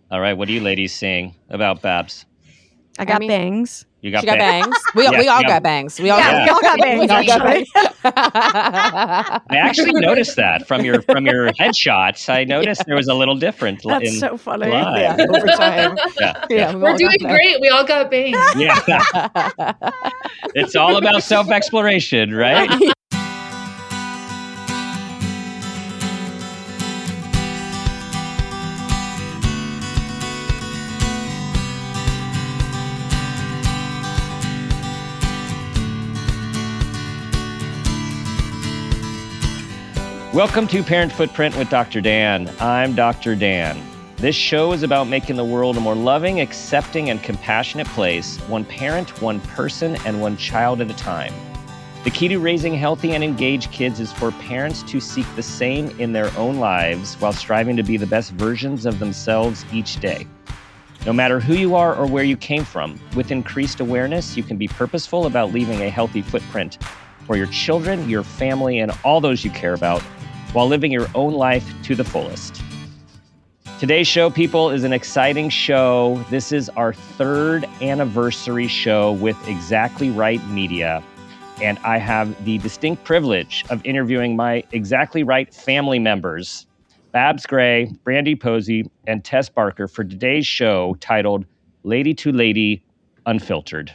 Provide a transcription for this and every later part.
All right, what are you ladies saying about Babs? I got bangs. You got she got bangs. We all got bangs. We all got bangs. Actually, I actually noticed that from your headshots. I noticed there was a little different. That's so funny. Live. Yeah, over time. We're doing great. We all got bangs. Yeah, it's all about self-exploration, right? Welcome to Parent Footprint with Dr. Dan. I'm Dr. Dan. This show is about making the world a more loving, accepting, and compassionate place, one parent, one person, and one child at a time. The key to raising healthy and engaged kids is for parents to seek the same in their own lives while striving to be the best versions of themselves each day. No matter who you are or where you came from, with increased awareness, you can be purposeful about leaving a healthy footprint for your children, your family, and all those you care about, while living your own life to the fullest. Today's show, people, is an exciting show. This is our 3rd anniversary show with Exactly Right Media, and I have the distinct privilege of interviewing my Exactly Right family members, Babs Gray, Brandie Posey, and Tess Barker, for today's show titled Lady to Lady, Unfiltered.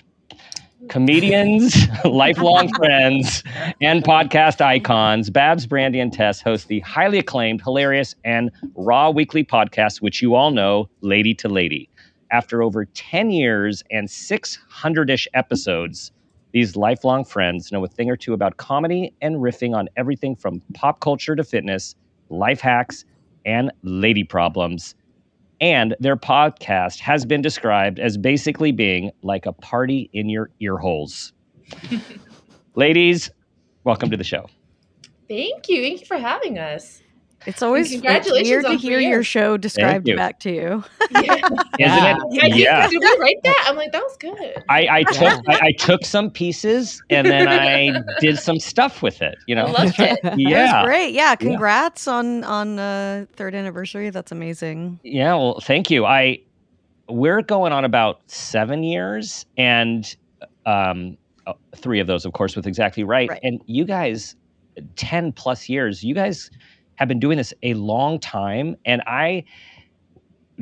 Comedians, lifelong friends, and podcast icons, Babs, Brandie, and Tess host the highly acclaimed, hilarious, and raw weekly podcast, which you all know, Lady to Lady. After over 10 years and 600-ish episodes, these lifelong friends know a thing or two about comedy and riffing on everything from pop culture to fitness, life hacks, and lady problems. And their podcast has been described as basically being like a party in your ear holes. Ladies, welcome to the show. Thank you. Thank you for having us. It's always weird to hear your show described back to you. Yeah. Isn't it? Yeah. Did we write that? I'm like, that was good. I took some pieces and then I did some stuff with it. You know, I loved it. Yeah, that was great. Yeah, congrats on 3rd anniversary. That's amazing. Yeah, well, thank you. We're going on about 7 years, and 3 of those, of course, with Exactly Right. And you guys, 10 plus years. You guys have been doing this a long time, and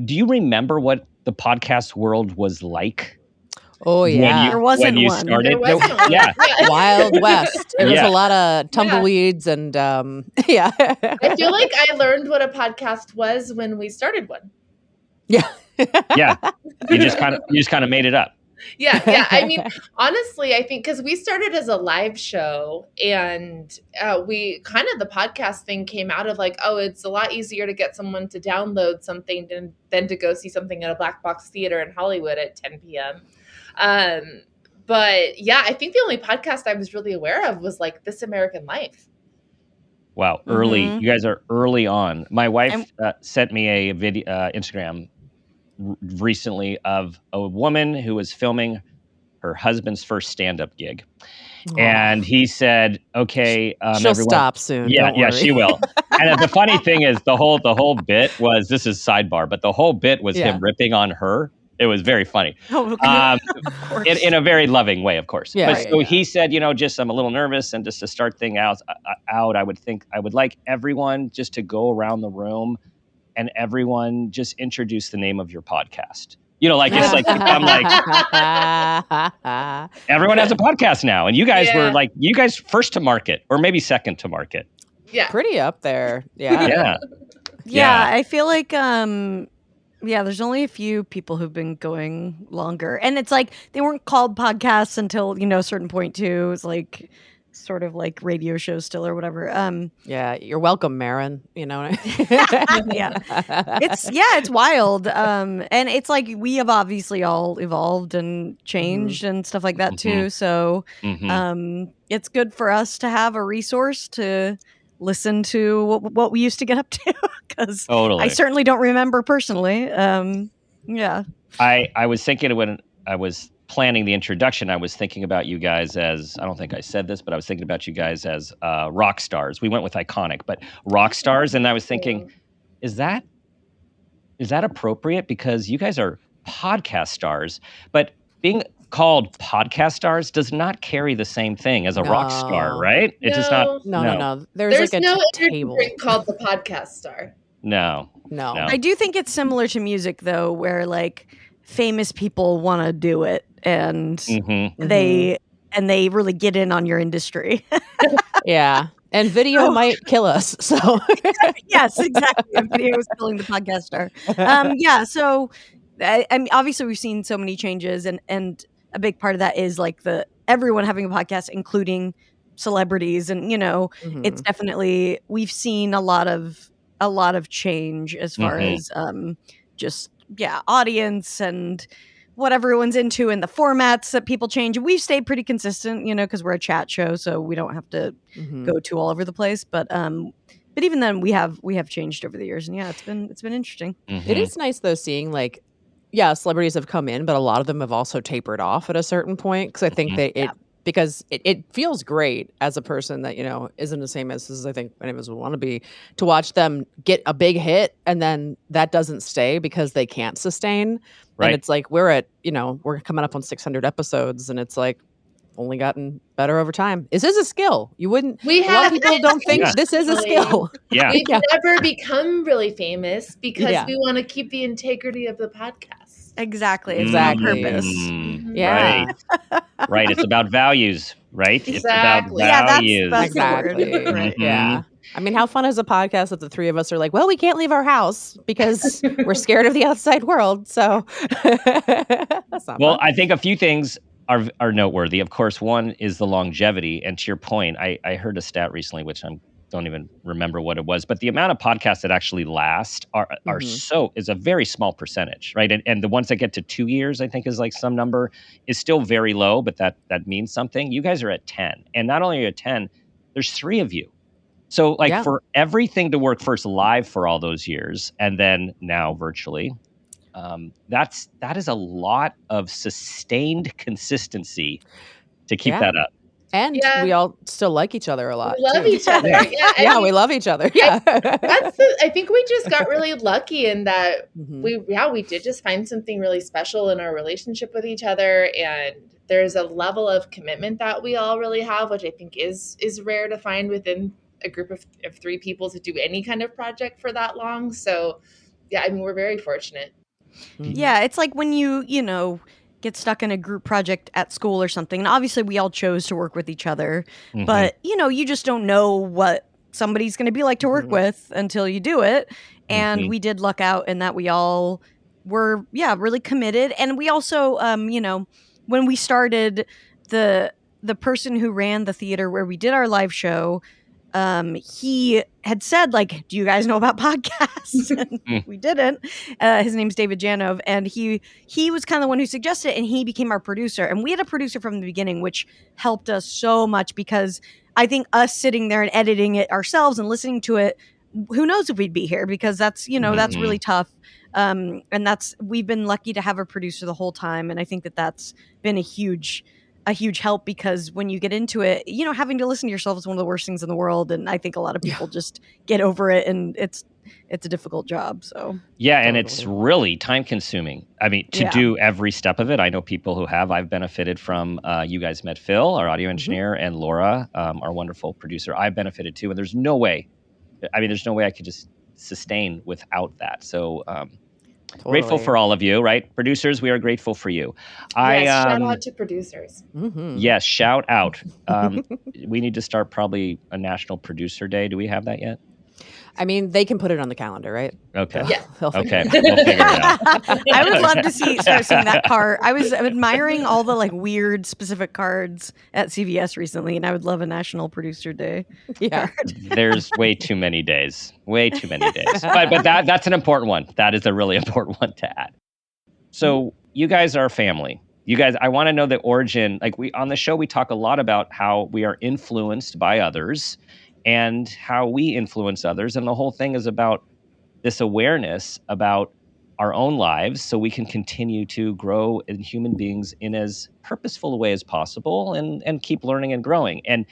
do you remember what the podcast world was like? Oh yeah, there wasn't when you one. started. Yeah. Wild West. It was a lot of tumbleweeds and yeah. I feel like I learned what a podcast was when we started one. Yeah. Yeah. You just kind of made it up. Yeah. I mean, honestly, I think because we started as a live show, and we kind of, the podcast thing came out of like, oh, it's a lot easier to get someone to download something than to go see something at a black box theater in Hollywood at 10 p.m. But yeah, I think the only podcast I was really aware of was like This American Life. Wow. Early. Mm-hmm. You guys are early on. My wife sent me a video, Instagram recently of a woman who was filming her husband's first stand-up gig. Oh. And he said, okay, she'll stop soon. Yeah, she will. And the funny thing is the whole bit was, this is sidebar, but the whole bit was him ripping on her. It was very funny. Oh, okay. In a very loving way, of course. Yeah, but so he said, just I'm a little nervous, and just to start things out, I would like everyone just to go around the room and everyone just introduce the name of your podcast. It's like, I'm like, everyone has a podcast now. And you guys were like, you guys first to market, or maybe second to market. Yeah. Pretty up there. Yeah. Yeah. I feel like, there's only a few people who've been going longer. And it's like, they weren't called podcasts until, a certain point too. It's like, sort of like radio shows still or whatever. Yeah, you're welcome, Marin. You know. Yeah, it's wild. And it's like we have obviously all evolved and changed and stuff like that too. So it's good for us to have a resource to listen to what we used to get up to, because I certainly don't remember personally. Yeah, I was thinking when I was planning the introduction, I was thinking about you guys as, I don't think I said this, but I was thinking about you guys as rock stars. We went with iconic, but rock stars. And I was thinking, is that that appropriate? Because you guys are podcast stars, but being called podcast stars does not carry the same thing as a rock star, right? It's just not. No. There's like no a energy table drink called the podcast star. No. I do think it's similar to music, though, where like famous people want to do it, and they really get in on your industry. Yeah. And video might kill us. So yes, exactly. And video is killing the podcast star. Yeah. So I mean, obviously we've seen so many changes, and a big part of that is like everyone having a podcast, including celebrities, and it's definitely, we've seen a lot of change as far as just audience and what everyone's into and the formats that people change. We've stayed pretty consistent, because we're a chat show, so we don't have to go to all over the place. But even then, we have changed over the years, and it's been interesting. It is nice though seeing like, celebrities have come in, but a lot of them have also tapered off at a certain point, because I think because it feels great as a person that isn't the same as I think many of us would want to be, to watch them get a big hit and then that doesn't stay because they can't sustain. Right. And it's like we're coming up on 600 episodes, and it's like only gotten better over time. This is a skill. A lot of people don't think this is a skill. Yeah, we've never become really famous because we want to keep the integrity of the podcast. Exactly. It's on purpose. Yeah. Right. It's about values, right? Exactly. It's about values. That's exactly. Right. Yeah. I mean, how fun is a podcast that the three of us are like, well, we can't leave our house because we're scared of the outside world. So that's not fun. I think a few things are noteworthy. Of course, one is the longevity. And to your point, I heard a stat recently, which I don't even remember what it was, but the amount of podcasts that actually last is a very small percentage, right? And the ones that get to 2 years, I think is like some number, is still very low, but that means something. You guys are at 10. And not only are you at 10, there's 3 of you. So for everything to work first live for all those years, and then now virtually, that is a lot of sustained consistency to keep that up. And we all still like each other a lot. We love each other. Yeah, we love each other. Yeah. I think we just got really lucky in that we did just find something really special in our relationship with each other. And there's a level of commitment that we all really have, which I think is rare to find within a group of 3 people to do any kind of project for that long. So I mean, we're very fortunate. Yeah, it's like when you get stuck in a group project at school or something. And obviously we all chose to work with each other, but you just don't know what somebody's going to be like to work with until you do it. And we did luck out in that we all were, really committed. And we also, when we started, the person who ran the theater where we did our live show, he had said, like, do you guys know about podcasts? And we didn't. His name's David Janov, and he was kind of the one who suggested it, and he became our producer. And we had a producer from the beginning, which helped us so much, because I think us sitting there and editing it ourselves and listening to it, who knows if we'd be here, because that's, that's really tough. And we've been lucky to have a producer the whole time. And I think that's been a huge help, because when you get into it, having to listen to yourself is one of the worst things in the world. And I think a lot of people just get over it, and it's a difficult job. So and it's really time consuming. I mean, to do every step of it. I know people who have. I've benefited from, you guys met Phil, our audio engineer, and Laura, our wonderful producer. I've benefited too. And there's no way I could just sustain without that. So, grateful for all of you, right? Producers, we are grateful for you. Shout out to producers. Yes, shout out. We need to start probably a National Producer Day. Do we have that yet? I mean, they can put it on the calendar, right? Okay. Yeah. Okay. We'll figure it out. I would love to start seeing that card. I was admiring all the weird specific cards at CVS recently, and I would love a National Producer Day card. There's way too many days. But that's an important one. That is a really important one to add. So you guys are family. You guys, I want to know the origin. On the show, we talk a lot about how we are influenced by others and how we influence others. And the whole thing is about this awareness about our own lives, so we can continue to grow in human beings in as purposeful a way as possible, and keep learning and growing. And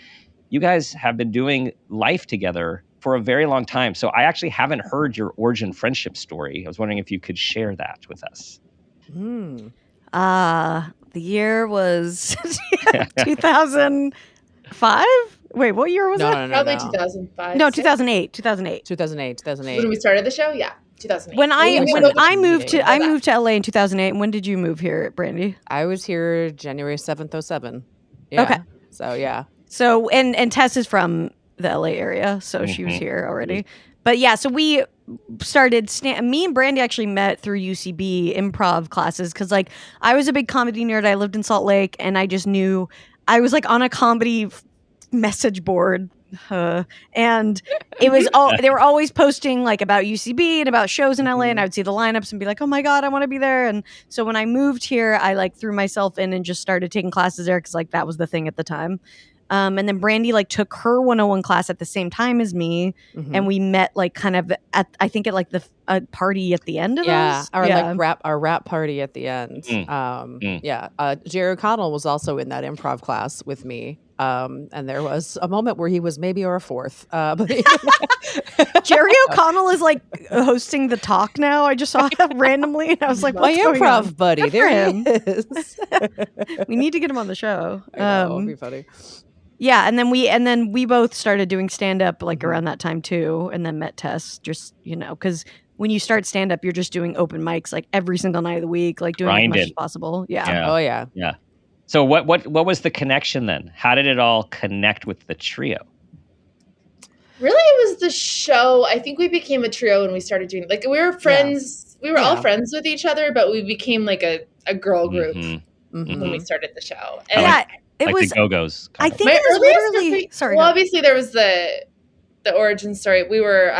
you guys have been doing life together for a very long time. So I actually haven't heard your origin friendship story. I was wondering if you could share that with us. The year was 2005. Wait, what year was that? Probably 2005. No, 2008. 2008. When we started the show, yeah, 2008. When I moved to LA in 2008. And when did you move here, Brandie? I was here January 7th, 2007. Yeah. Okay. So yeah. So and Tess is from the LA area, so she was here already. But yeah, so we started. Me and Brandie actually met through UCB improv classes because like I was a big comedy nerd. I lived in Salt Lake, and I just knew I was like on a comedy message board. And it was they were always posting like about UCB and about shows in LA, and I would see the lineups and be like, oh my God, I want to be there. And so when I moved here, I like threw myself in and just started taking classes there because like that was the thing at the time. And then Brandie like took her 101 class at the same time as me, and we met like kind of at I think at like the party at the end of those. Like our rap party at the end. Jerry O'Connell was also in that improv class with me. And there was a moment where he was maybe our fourth. But Jerry O'Connell is like hosting the talk now. I just saw him randomly, and I was like, "What's going on?" My improv buddy, Good there he is. We need to get him on the show. I know, it'll be funny. Yeah, and then we both started doing stand up like around that time too, and then met Tess. Just because when you start stand up, you're just doing open mics like every single night of the week, like doing as much as possible. Yeah. Oh yeah. Yeah. So what was the connection then? How did it all connect with the trio? Really, it was the show. I think we became a trio when we started doing like we were friends. Yeah. We were all friends with each other, but we became like a girl group when we started the show. And it was the Go-Go's. I think it was literally. Sorry. Well, obviously there was the origin story. We were.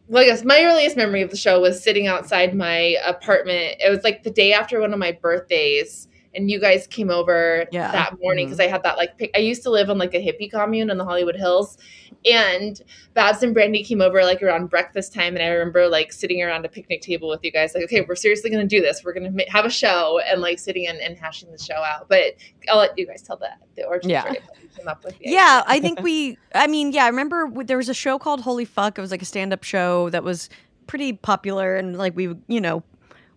Well, I guess my earliest memory of the show was sitting outside my apartment. It was like the day after one of my birthdays. And you guys came over that morning because I had that I used to live on like a hippie commune in the Hollywood Hills, and Babs and Brandie came over like around breakfast time, and I remember like sitting around a picnic table with you guys, like, okay, we're seriously going to do this. We're going to have a show, and like sitting and hashing the show out. But I'll let you guys tell the origin story. Came up with I think I remember there was a show called Holy Fuck. It was like a stand-up show that was pretty popular, and like we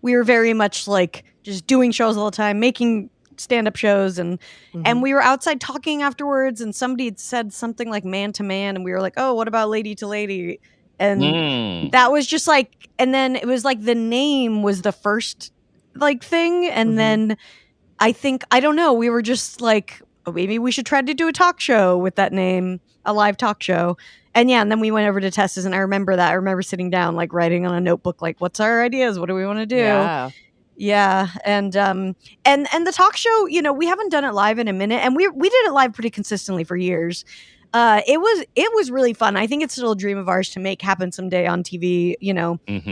were very much like just doing shows all the time, making stand-up shows, and we were outside talking afterwards, and somebody had said something like man to man, and we were like, oh, what about lady to lady? And that was just like, and then it was like the name was the first like thing, and then I think, I don't know, we were just like, oh, maybe we should try to do a talk show with that name, a live talk show. And then we went over to Tess's, and I remember that. I remember sitting down, like writing on a notebook, like, what's our ideas? What do we want to do? Yeah. And the talk show, we haven't done it live in a minute, and we did it live pretty consistently for years. It was really fun. I think it's still a dream of ours to make happen someday on TV,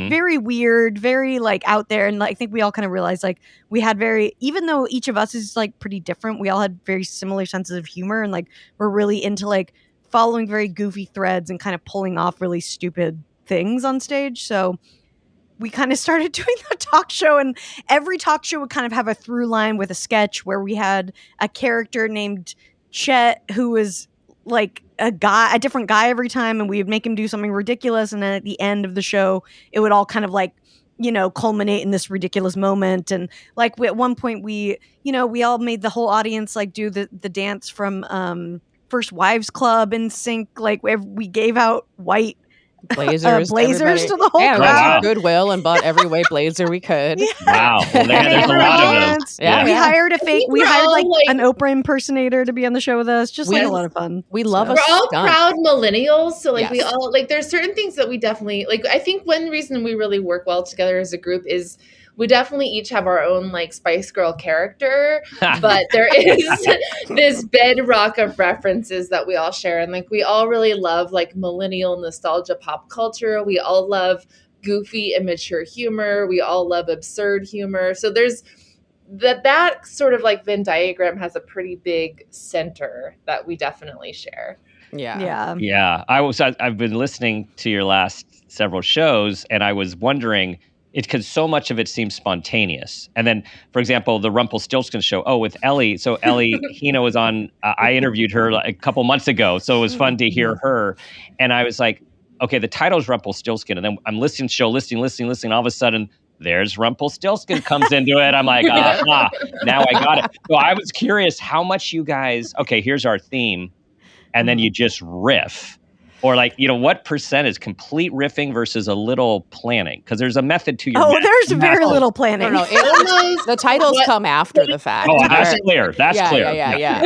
very weird, very like out there. And I think we all kind of realized like we had even though each of us is like pretty different, we all had very similar senses of humor, and like we're really into like following very goofy threads and kind of pulling off really stupid things on stage. So we kind of started doing the talk show, and every talk show would kind of have a through line with a sketch where we had a character named Chet who was like a different guy every time, and we would make him do something ridiculous, and then at the end of the show it would all kind of like culminate in this ridiculous moment. And like at one point we all made the whole audience like do the dance from First Wives Club in sync. Like we gave out white blazers to the whole crowd. Went to Goodwill and bought every white blazer we could. Wow. Well, there's a lot of those. Yeah. We hired an Oprah impersonator to be on the show with us. Just like a lot of fun. We love We're all proud millennials. So like we all like, there's certain things that we definitely like. I think one reason we really work well together as a group is we definitely each have our own like Spice Girl character, but there is this bedrock of references that we all share. And like, we all really love like millennial nostalgia pop culture. We all love goofy, immature humor. We all love absurd humor. So there's that sort of like Venn diagram has a pretty big center that we definitely share. Yeah. I've been listening to your last several shows, and I was wondering because so much of it seems spontaneous. And then, for example, the Rumpelstiltskin show. Oh, with Ellie. So Ellie Hino was on. I interviewed her like a couple months ago, so it was fun to hear her. And I was like, okay, the title's Rumpelstiltskin, and then I'm listening. All of a sudden, there's Rumpelstiltskin comes into it. I'm like, aha, now I got it. So I was curious how much you guys. Okay, here's our theme, and then you just riff. Or like, what percent is complete riffing versus a little planning? Because there's a method to your there's very little planning. No, the titles come after the fact. Oh, that's clear. That's clear. Yeah.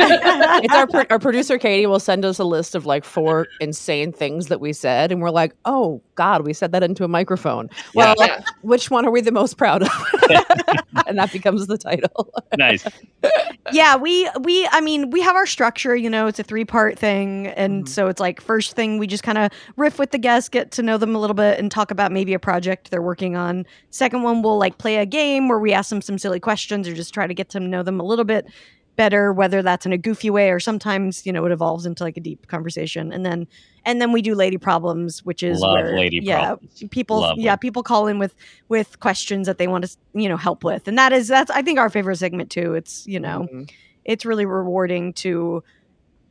It's our producer, Katie, will send us a list of like 4 insane things that we said. And we're like, oh, God, we said that into a microphone. Well, which one are we the most proud of? And that becomes the title. Nice. Yeah, we have our structure, it's a 3-part thing. And so it's like first thing, we just kind of riff with the guests, get to know them a little bit and talk about maybe a project they're working on. Second one, we'll like play a game where we ask them some silly questions or just try to get to know them a little bit better, whether that's in a goofy way or sometimes, it evolves into like a deep conversation. And then we do lady problems, which is problems. People call in with questions that they want to, help with. And that's I think our favorite segment too. It's, it's really rewarding to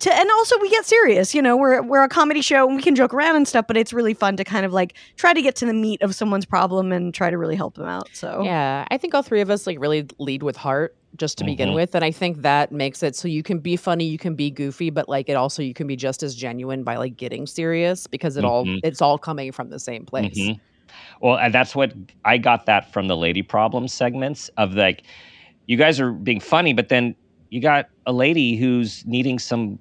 and also we get serious, we're a comedy show and we can joke around and stuff, but it's really fun to kind of like try to get to the meat of someone's problem and try to really help them out. So yeah, I think all 3 of us like really lead with heart just to begin with. And I think that makes it so you can be funny, you can be goofy, but like it also, you can be just as genuine by like getting serious because it's all coming from the same place. Well, and that's what I got that from the lady problem segments of like, you guys are being funny, but then you got a lady who's needing some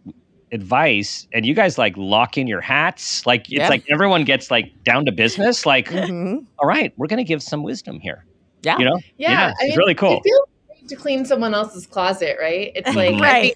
advice and you guys like lock in your hats. Like it's like everyone gets like down to business. Like, all right, we're going to give some wisdom here. Yeah. Yeah. It's really cool. It feels great to clean someone else's closet, right? It's like, way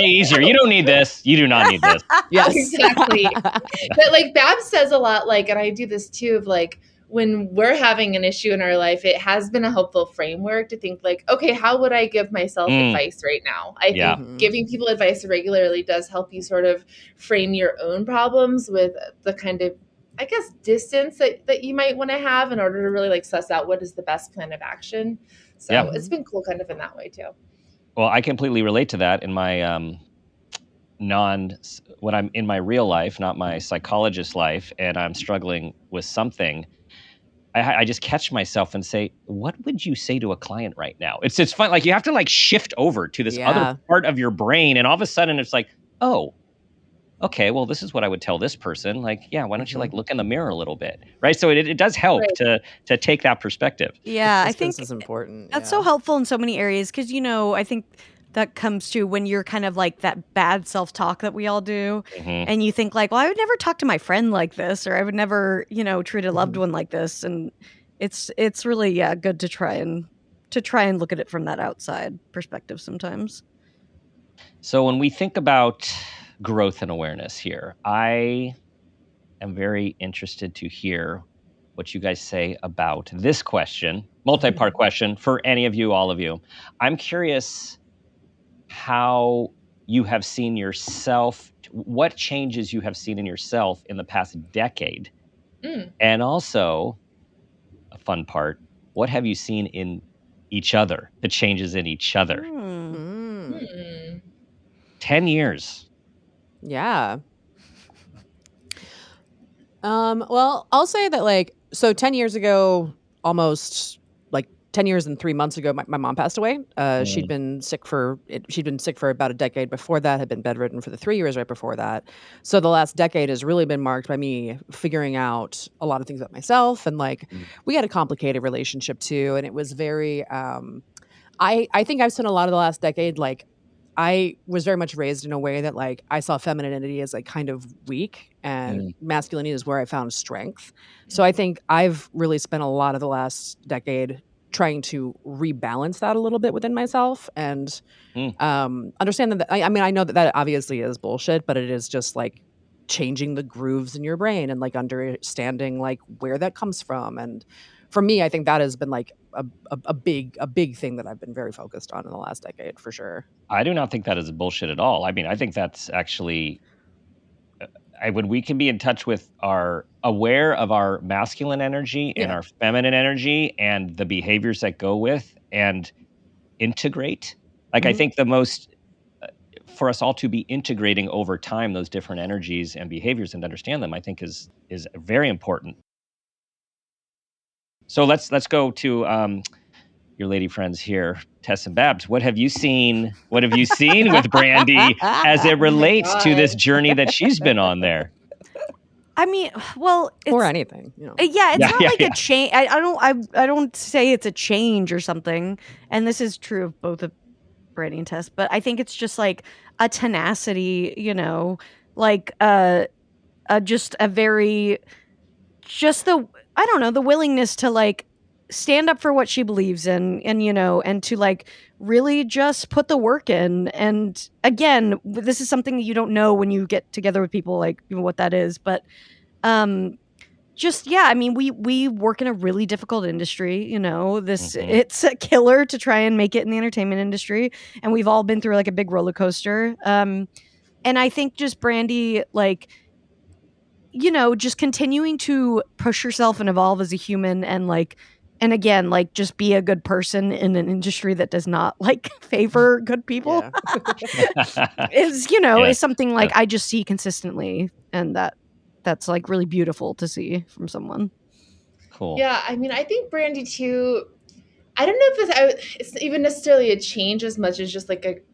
easier. You don't need this. You do not need this. Yes, exactly. But like Babs says a lot, like, and I do this too, of like, when we're having an issue in our life, it has been a helpful framework to think like, okay, how would I give myself advice right now? I think giving people advice regularly does help you sort of frame your own problems with the kind of, I guess, distance that you might want to have in order to really like suss out what is the best plan of action. So it's been cool kind of in that way too. Well, I completely relate to that in my when I'm in my real life, not my psychologist life, and I'm struggling with something. I just catch myself and say, what would you say to a client right now? It's fun. Like you have to like shift over to this other part of your brain. And all of a sudden it's like, oh, okay, well, this is what I would tell this person. Like, yeah, why don't you like look in the mirror a little bit? Right. So it does help to take that perspective. Yeah, I think this is important. That's so helpful in so many areas. Cause I think that comes to when you're kind of like that bad self-talk that we all do. And you think like, well, I would never talk to my friend like this, or I would never, treat a loved one like this. And it's really, good to try and look at it from that outside perspective sometimes. So when we think about growth and awareness here, I am very interested to hear what you guys say about this question, multi-part question for any of you, all of you. I'm curious how you have seen yourself, what changes you have seen in yourself in the past decade. And also, a fun part, what have you seen in each other, the changes in each other? 10 years. Yeah. Well, I'll say that so 10 years ago, almost 10 years and 3 months ago, my mom passed away. She'd been sick for about a decade before that, had been bedridden for the 3 years right before that. So the last decade has really been marked by me figuring out a lot of things about myself. And we had a complicated relationship too. And it was very, I think I've spent a lot of the last decade, I was very much raised in a way that I saw femininity as kind of weak and masculinity is where I found strength. So I think I've really spent a lot of the last decade trying to rebalance that a little bit within myself and understand that. I know that obviously is bullshit, but it is just changing the grooves in your brain and understanding where that comes from. And for me, I think that has been a big thing that I've been very focused on in the last decade for sure. I do not think that is bullshit at all. I mean, I think that's actually when we can be in touch with aware of our masculine energy and our feminine energy and the behaviors that go with and integrate. Like I think the most for us all to be integrating over time those different energies and behaviors and understand them, I think is very important. So let's go to your lady friends here, Tess and Babs. What have you seen? What have you seen with Brandie as it relates to this journey that she's been on there? I mean, well, or anything, you know. Yeah, it's not like a change. I don't say it's a change or something. And this is true of both of Brandie and Tess, but I think it's just like a tenacity, you know, like just a very, just the, I don't know, the willingness to like stand up for what she believes in, and you know, and to like really just put the work in. And again, this is something that you don't know when you get together with people, like what that is, but just I mean, we work in a really difficult industry, you know. This it's a killer to try and make it in the entertainment industry, and we've all been through like a big roller coaster. And I think just Brandie, like, you know, just continuing to push yourself and evolve as a human, and like, and again, like, just be a good person in an industry that does not like favor good people is, you know, is something like I just see consistently, and that's like really beautiful to see from someone. Cool. Yeah, I mean, I think Brandie too. I don't know if it's even necessarily a change as much as just like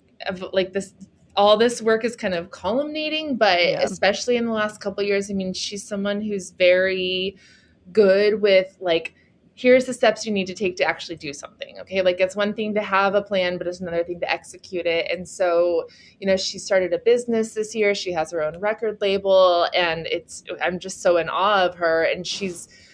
this. All this work is kind of culminating, but especially in the last couple of years, I mean, she's someone who's very good with like, here's the steps you need to take to actually do something. Okay. Like, it's one thing to have a plan, but it's another thing to execute it. And so, you know, she started a business this year. She has her own record label, and I'm just so in awe of her. And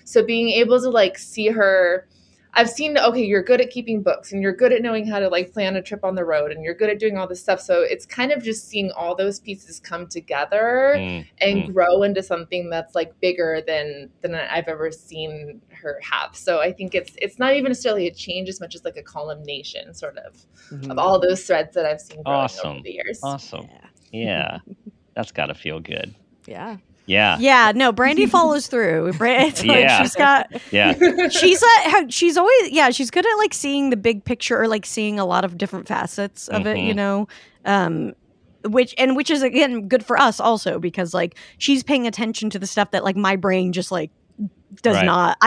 so being able to like see her, I've seen, okay, you're good at keeping books, and you're good at knowing how to like plan a trip on the road, and you're good at doing all this stuff. So it's kind of just seeing all those pieces come together and grow into something that's like bigger than I've ever seen her have. So I think it's not even necessarily a change as much as like a culmination sort of all those threads that I've seen growing over the years. Awesome. Yeah. That's got to feel good. Yeah. Yeah, no, Brandie follows through. It's like she's got she's always she's good at like seeing the big picture, or like seeing a lot of different facets of it, you know. Which is again good for us also, because like she's paying attention to the stuff that like my brain just like does not.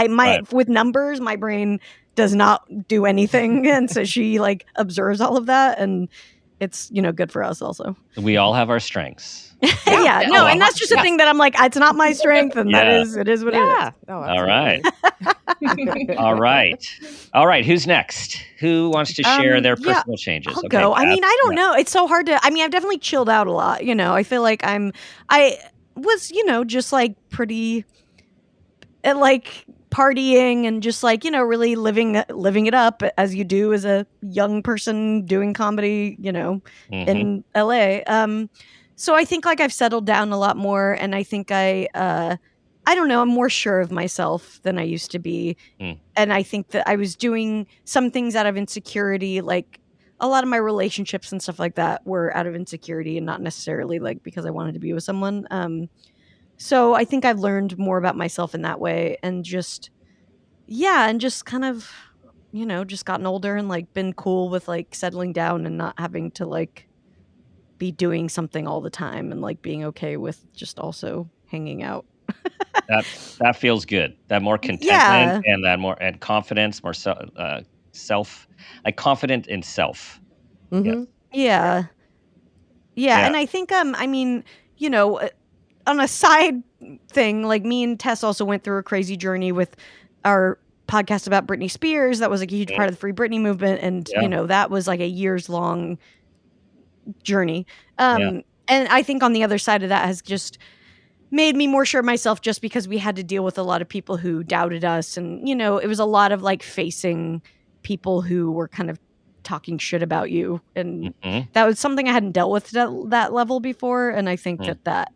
With numbers, my brain does not do anything, and so she like observes all of that, and it's, you know, good for us also. We all have our strengths. And that's just a thing that I'm like, it's not my strength, and it is what it is. Oh, all right. All right. Who's next? Who wants to share their personal changes? I'll go. I mean, I don't know. It's so hard to. I mean, I've definitely chilled out a lot. You know, I feel like I was, you know, just like pretty, like partying and just like, you know, really living it up as you do as a young person doing comedy, you know, in LA. So I think like I've settled down a lot more, and I think I don't know, I'm more sure of myself than I used to be. And I think that I was doing some things out of insecurity, like a lot of my relationships and stuff like that were out of insecurity and not necessarily like because I wanted to be with someone. So I think I've learned more about myself in that way, and just kind of, you know, just gotten older and like been cool with like settling down and not having to like be doing something all the time, and like being okay with just also hanging out. that feels good. That more contentment and that more and confidence, more self, like confident in self. Yeah. And I think I mean, you know, on a side thing, like me and Tess also went through a crazy journey with our podcast about Britney Spears. That was like a huge part of the Free Britney movement, and you know, that was like a years long journey. And I think on the other side of that has just made me more sure of myself, just because we had to deal with a lot of people who doubted us, and you know, it was a lot of like facing people who were kind of talking shit about you, and that was something I hadn't dealt with that level before. And I think that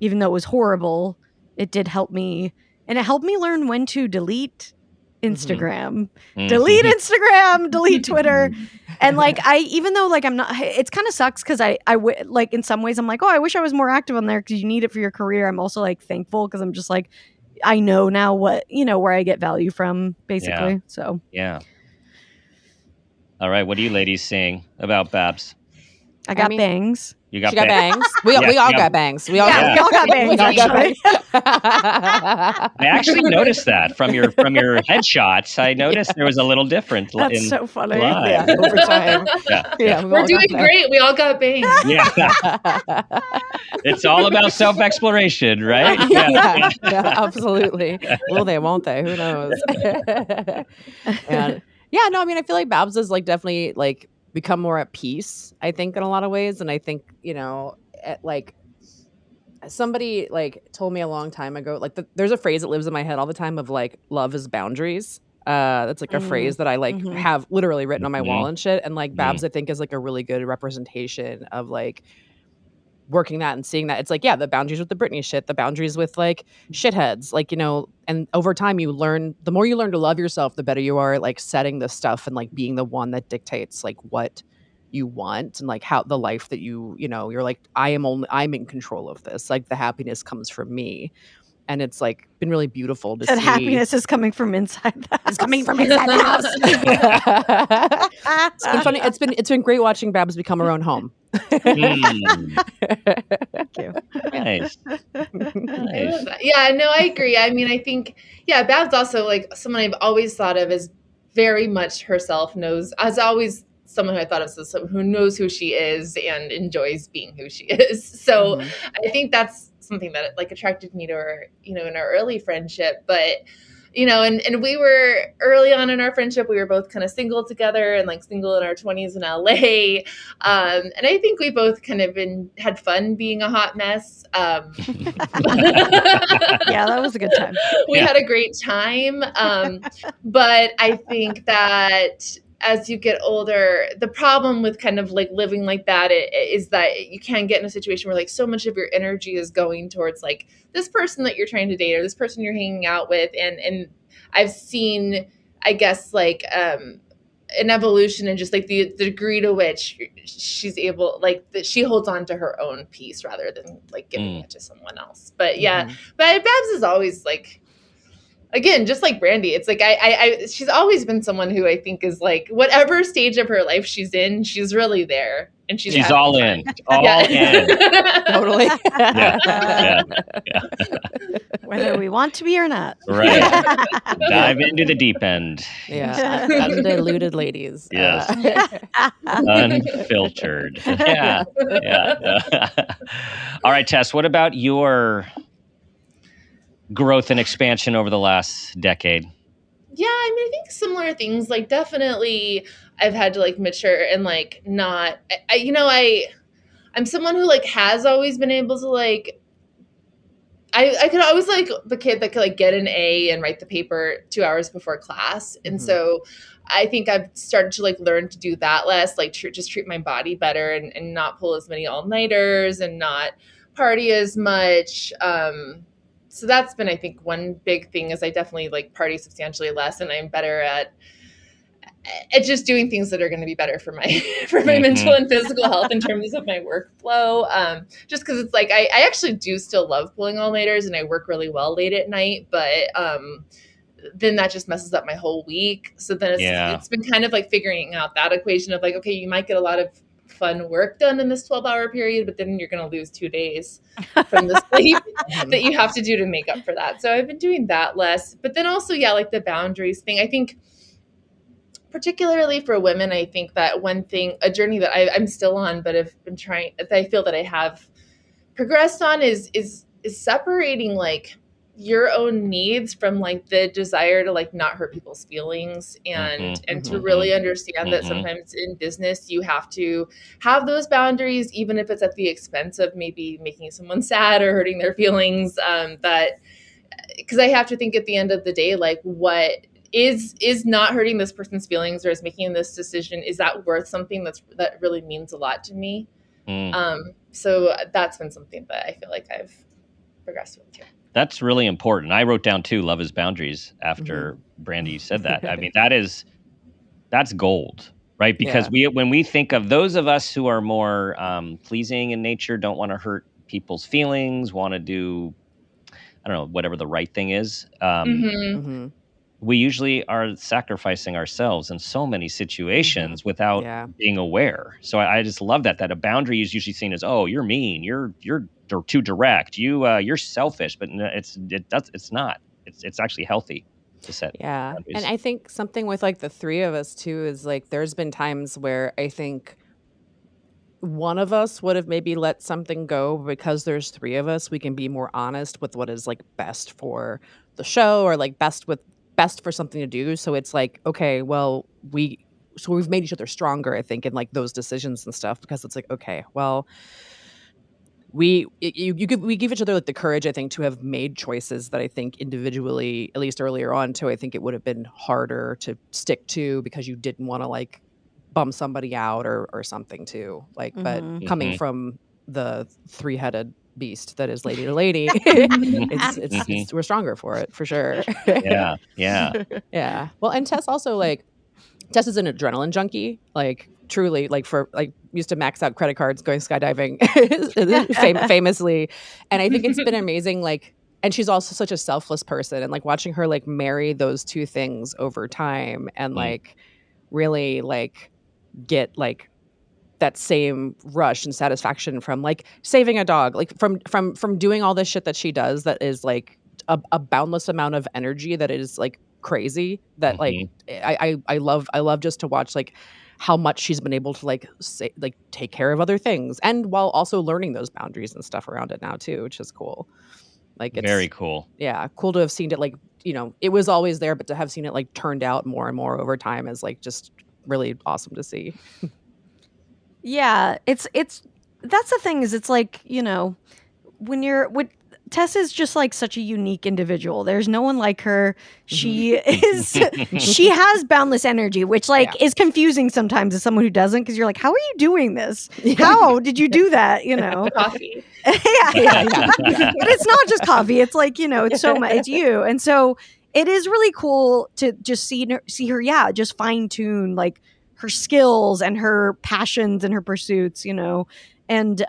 even though it was horrible, it did help me, and it helped me learn when to delete Instagram, delete Instagram, delete Twitter. And like, even though like I'm not, it's kind of sucks because like in some ways I'm like, oh, I wish I was more active on there because you need it for your career. I'm also like thankful because I'm just like, I know now what, where I get value from basically. Yeah. So, yeah. All right. What are you ladies saying about Babs? I got bangs. You got bangs. We all got bangs. We all got bangs. Actually, I actually noticed that from your headshots. I noticed there was a little different. That's so funny. Live. Yeah, over time. We're doing great. We all got bangs. Yeah, it's all about self-exploration, right? Yeah, absolutely. Will they? Won't they? Who knows? And yeah, no. I mean, I feel like Babs is like definitely like become more at peace, I think, in a lot of ways. And I think, like somebody like told me a long time ago, like there's a phrase that lives in my head all the time of like, love is boundaries. That's like a phrase that I like have literally written on my wall and shit. And like Babs, I think is like a really good representation of like working that and seeing that. It's like, yeah, the boundaries with the Britney shit, the boundaries with like shitheads, like, and over time you learn, the more you learn to love yourself, the better you are at like setting this stuff and like being the one that dictates like what you want and like how the life that you're like, I'm in control of this. Like the happiness comes from me. And it's like been really beautiful to see. Happiness is coming from inside the house. It's coming from inside the house. It's been funny. It's been great watching Babs become her own home. Thank you. Nice. Yeah, no, I agree. I mean, I think, Babs also like someone I've always thought of as very much herself, as always someone who I thought of as someone who knows who she is and enjoys being who she is. So I think that's something that like attracted me to her, in our early friendship. But, and we were early on in our friendship, we were both kind of single together and like single in our 20s in LA. And I think we both kind of had fun being a hot mess. Yeah, that was a good time. We had a great time. But I think that as you get older, the problem with kind of like living like that is that you can get in a situation where like so much of your energy is going towards like this person that you're trying to date or this person you're hanging out with. And I've seen, I guess, like an evolution in just like the degree to which she's able, like that she holds on to her own peace rather than like giving it to someone else. But but Babs is always like, again, just like Brandie, it's like she's always been someone who I think is like whatever stage of her life she's in, she's really there, and she's all in, in, totally. Yeah. Whether we want to be or not, right? Dive into the deep end. Yeah, undiluted ladies. Yes, unfiltered. Yeah. All right, Tess. What about your growth and expansion over the last decade? Yeah, I mean, I think similar things, like definitely I've had to like mature and like not, I'm someone who like has always been able to like, I could always like the kid that could like get an A and write the paper 2 hours before class. And so I think I've started to like learn to do that less, like just treat my body better and not pull as many all-nighters and not party as much. So that's been, I think, one big thing is I definitely like party substantially less, and I'm better at just doing things that are going to be better for my mental and physical health in terms of my workflow. Just because it's like I actually do still love pulling all-nighters, and I work really well late at night, but then that just messes up my whole week. So then it's been kind of like figuring out that equation of like, okay, you might get a lot of fun work done in this 12-hour period, but then you're going to lose 2 days from the sleep that you have to do to make up for that. So I've been doing that less. But then also, like the boundaries thing, I think particularly for women, I think that one thing, a journey that I'm still on, but I've been trying, that I feel that I have progressed on is separating like your own needs from like the desire to like not hurt people's feelings and to really understand that sometimes in business you have to have those boundaries, even if it's at the expense of maybe making someone sad or hurting their feelings. That because I have to think at the end of the day, like what is not hurting this person's feelings or is making this decision, is that worth something that really means a lot to me? So that's been something that I feel like I've progressed with too. That's really important. I wrote down too, love is boundaries after Brandie said that. I mean, that's gold, right? Because when we think of those of us who are more pleasing in nature, don't want to hurt people's feelings, want to do, I don't know, whatever the right thing is. We usually are sacrificing ourselves in so many situations without being aware. So I just love that a boundary is usually seen as, oh, you're mean, you're too direct, you're selfish, but it's not. It's actually healthy to set boundaries. And I think something with like the three of us too is like there's been times where I think one of us would have maybe let something go. Because there's three of us, we can be more honest with what is like best for the show, or like best for something to do. So it's like, okay, well, we've made each other stronger, I think, in like those decisions and stuff, because it's like, okay, well, we give each other like the courage, I think, to have made choices that I think individually, at least earlier on too, I think it would have been harder to stick to, because you didn't want to like bum somebody out or something too. Like, but coming from the three-headed beast that is lady to lady, it's we're stronger for it, for sure. Yeah. Well, and Tess also, like, Tess is an adrenaline junkie, like truly, like for like used to max out credit cards going skydiving famously. And I think it's been amazing, like, and she's also such a selfless person, and like watching her like marry those two things over time and like really like get like that same rush and satisfaction from like saving a dog, like from doing all this shit that she does, that is like a boundless amount of energy that is like crazy, that like I love just to watch like how much she's been able to like take care of other things, and while also learning those boundaries and stuff around it now too, which is cool. Like, it's very cool. Yeah, cool to have seen it, like, you know, it was always there, but to have seen it like turned out more and more over time is like just really awesome to see. Yeah, it's that's the thing, is it's like, you know, when Tess is just like such a unique individual. There's no one like her. She she has boundless energy, which like is confusing sometimes as someone who doesn't, because you're like, how are you doing this? How did you do that? You know, Coffee. But it's not just coffee. It's like, you know, it's so much. It's you, and so it is really cool to just see her. Yeah, just fine tune like her skills and her passions and her pursuits. You know, and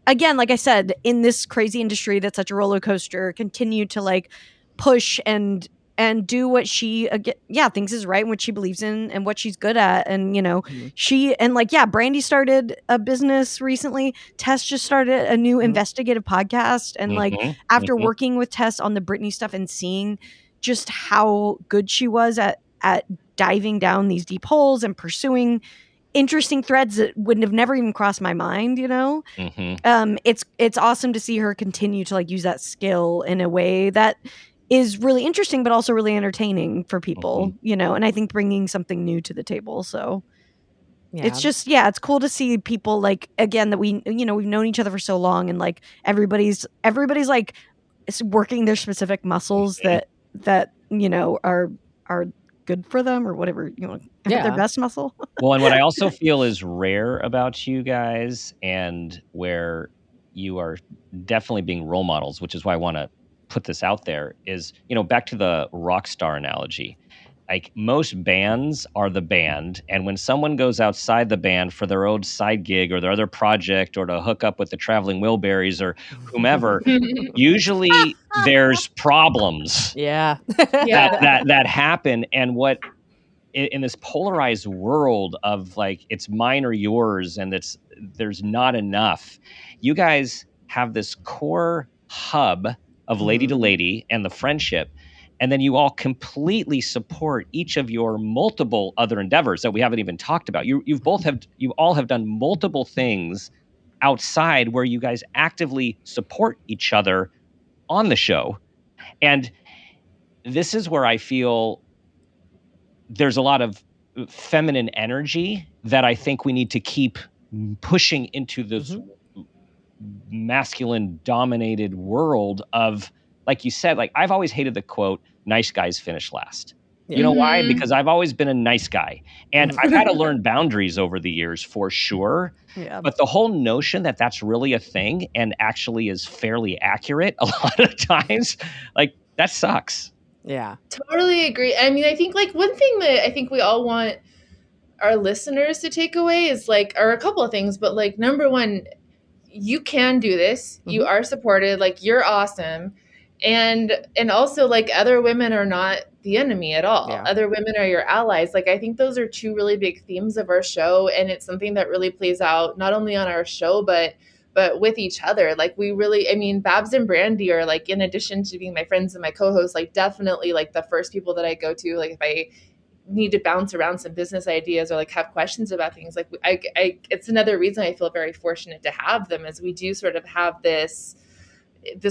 again, like I said, in this crazy industry that's such a roller coaster, continue to like push and do what she thinks is right and what she believes in and what she's good at. And, you know, Brandie started a business recently. Tess just started a new investigative podcast. And like after working with Tess on the Britney stuff and seeing just how good she was at diving down these deep holes and pursuing interesting threads that wouldn't have never even crossed my mind, you know. It's awesome to see her continue to like use that skill in a way that is really interesting, but also really entertaining for people, you know. And I think bringing something new to the table. So it's just, it's cool to see people like, again, that we've known each other for so long, and like everybody's like working their specific muscles that you know are good for them, or whatever, you know, their best muscle. Well, and what I also feel is rare about you guys, and where you are definitely being role models, which is why I want to put this out there, is, you know, back to the rock star analogy. Like, most bands are the band, and when someone goes outside the band for their own side gig or their other project, or to hook up with the Traveling Wilburys or whomever, usually there's problems that happen. And what, in this polarized world of like, it's mine or yours, and there's not enough, you guys have this core hub of lady to lady and the friendship. And then you all completely support each of your multiple other endeavors that we haven't even talked about. You all have done multiple things outside where you guys actively support each other on the show. And this is where I feel there's a lot of feminine energy that I think we need to keep pushing into this masculine dominated world of, like you said, like, I've always hated the quote, nice guys finish last. You know why? Because I've always been a nice guy, and I've had to learn boundaries over the years for sure. Yeah. But the whole notion that that's really a thing and actually is fairly accurate a lot of times, like, that sucks. Yeah. Totally agree. I mean, I think like one thing that I think we all want our listeners to take away is like, or a couple of things, but like, number one, you can do this. You are supported. Like, you're awesome. And also, like, other women are not the enemy at all. Yeah. Other women are your allies. Like, I think those are two really big themes of our show. And it's something that really plays out not only on our show, but with each other. Like, we really, I mean, Babs and Brandie are like, in addition to being my friends and my co-hosts, like, definitely like the first people that I go to, like, if I need to bounce around some business ideas or like have questions about things, like I it's another reason I feel very fortunate to have them, is we do sort of have this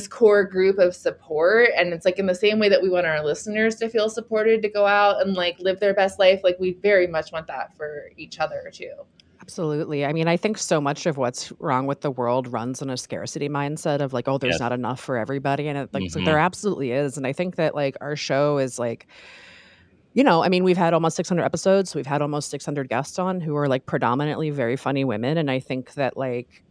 core group of support. And it's like, in the same way that we want our listeners to feel supported to go out and like live their best life, like we very much want that for each other too. Absolutely. I mean, I think so much of what's wrong with the world runs on a scarcity mindset of like, oh, there's not enough for everybody. And it, like, so there absolutely is. And I think that like our show is like, you know, I mean, we've had almost 600 episodes. So we've had almost 600 guests on who are like predominantly very funny women. And I think that like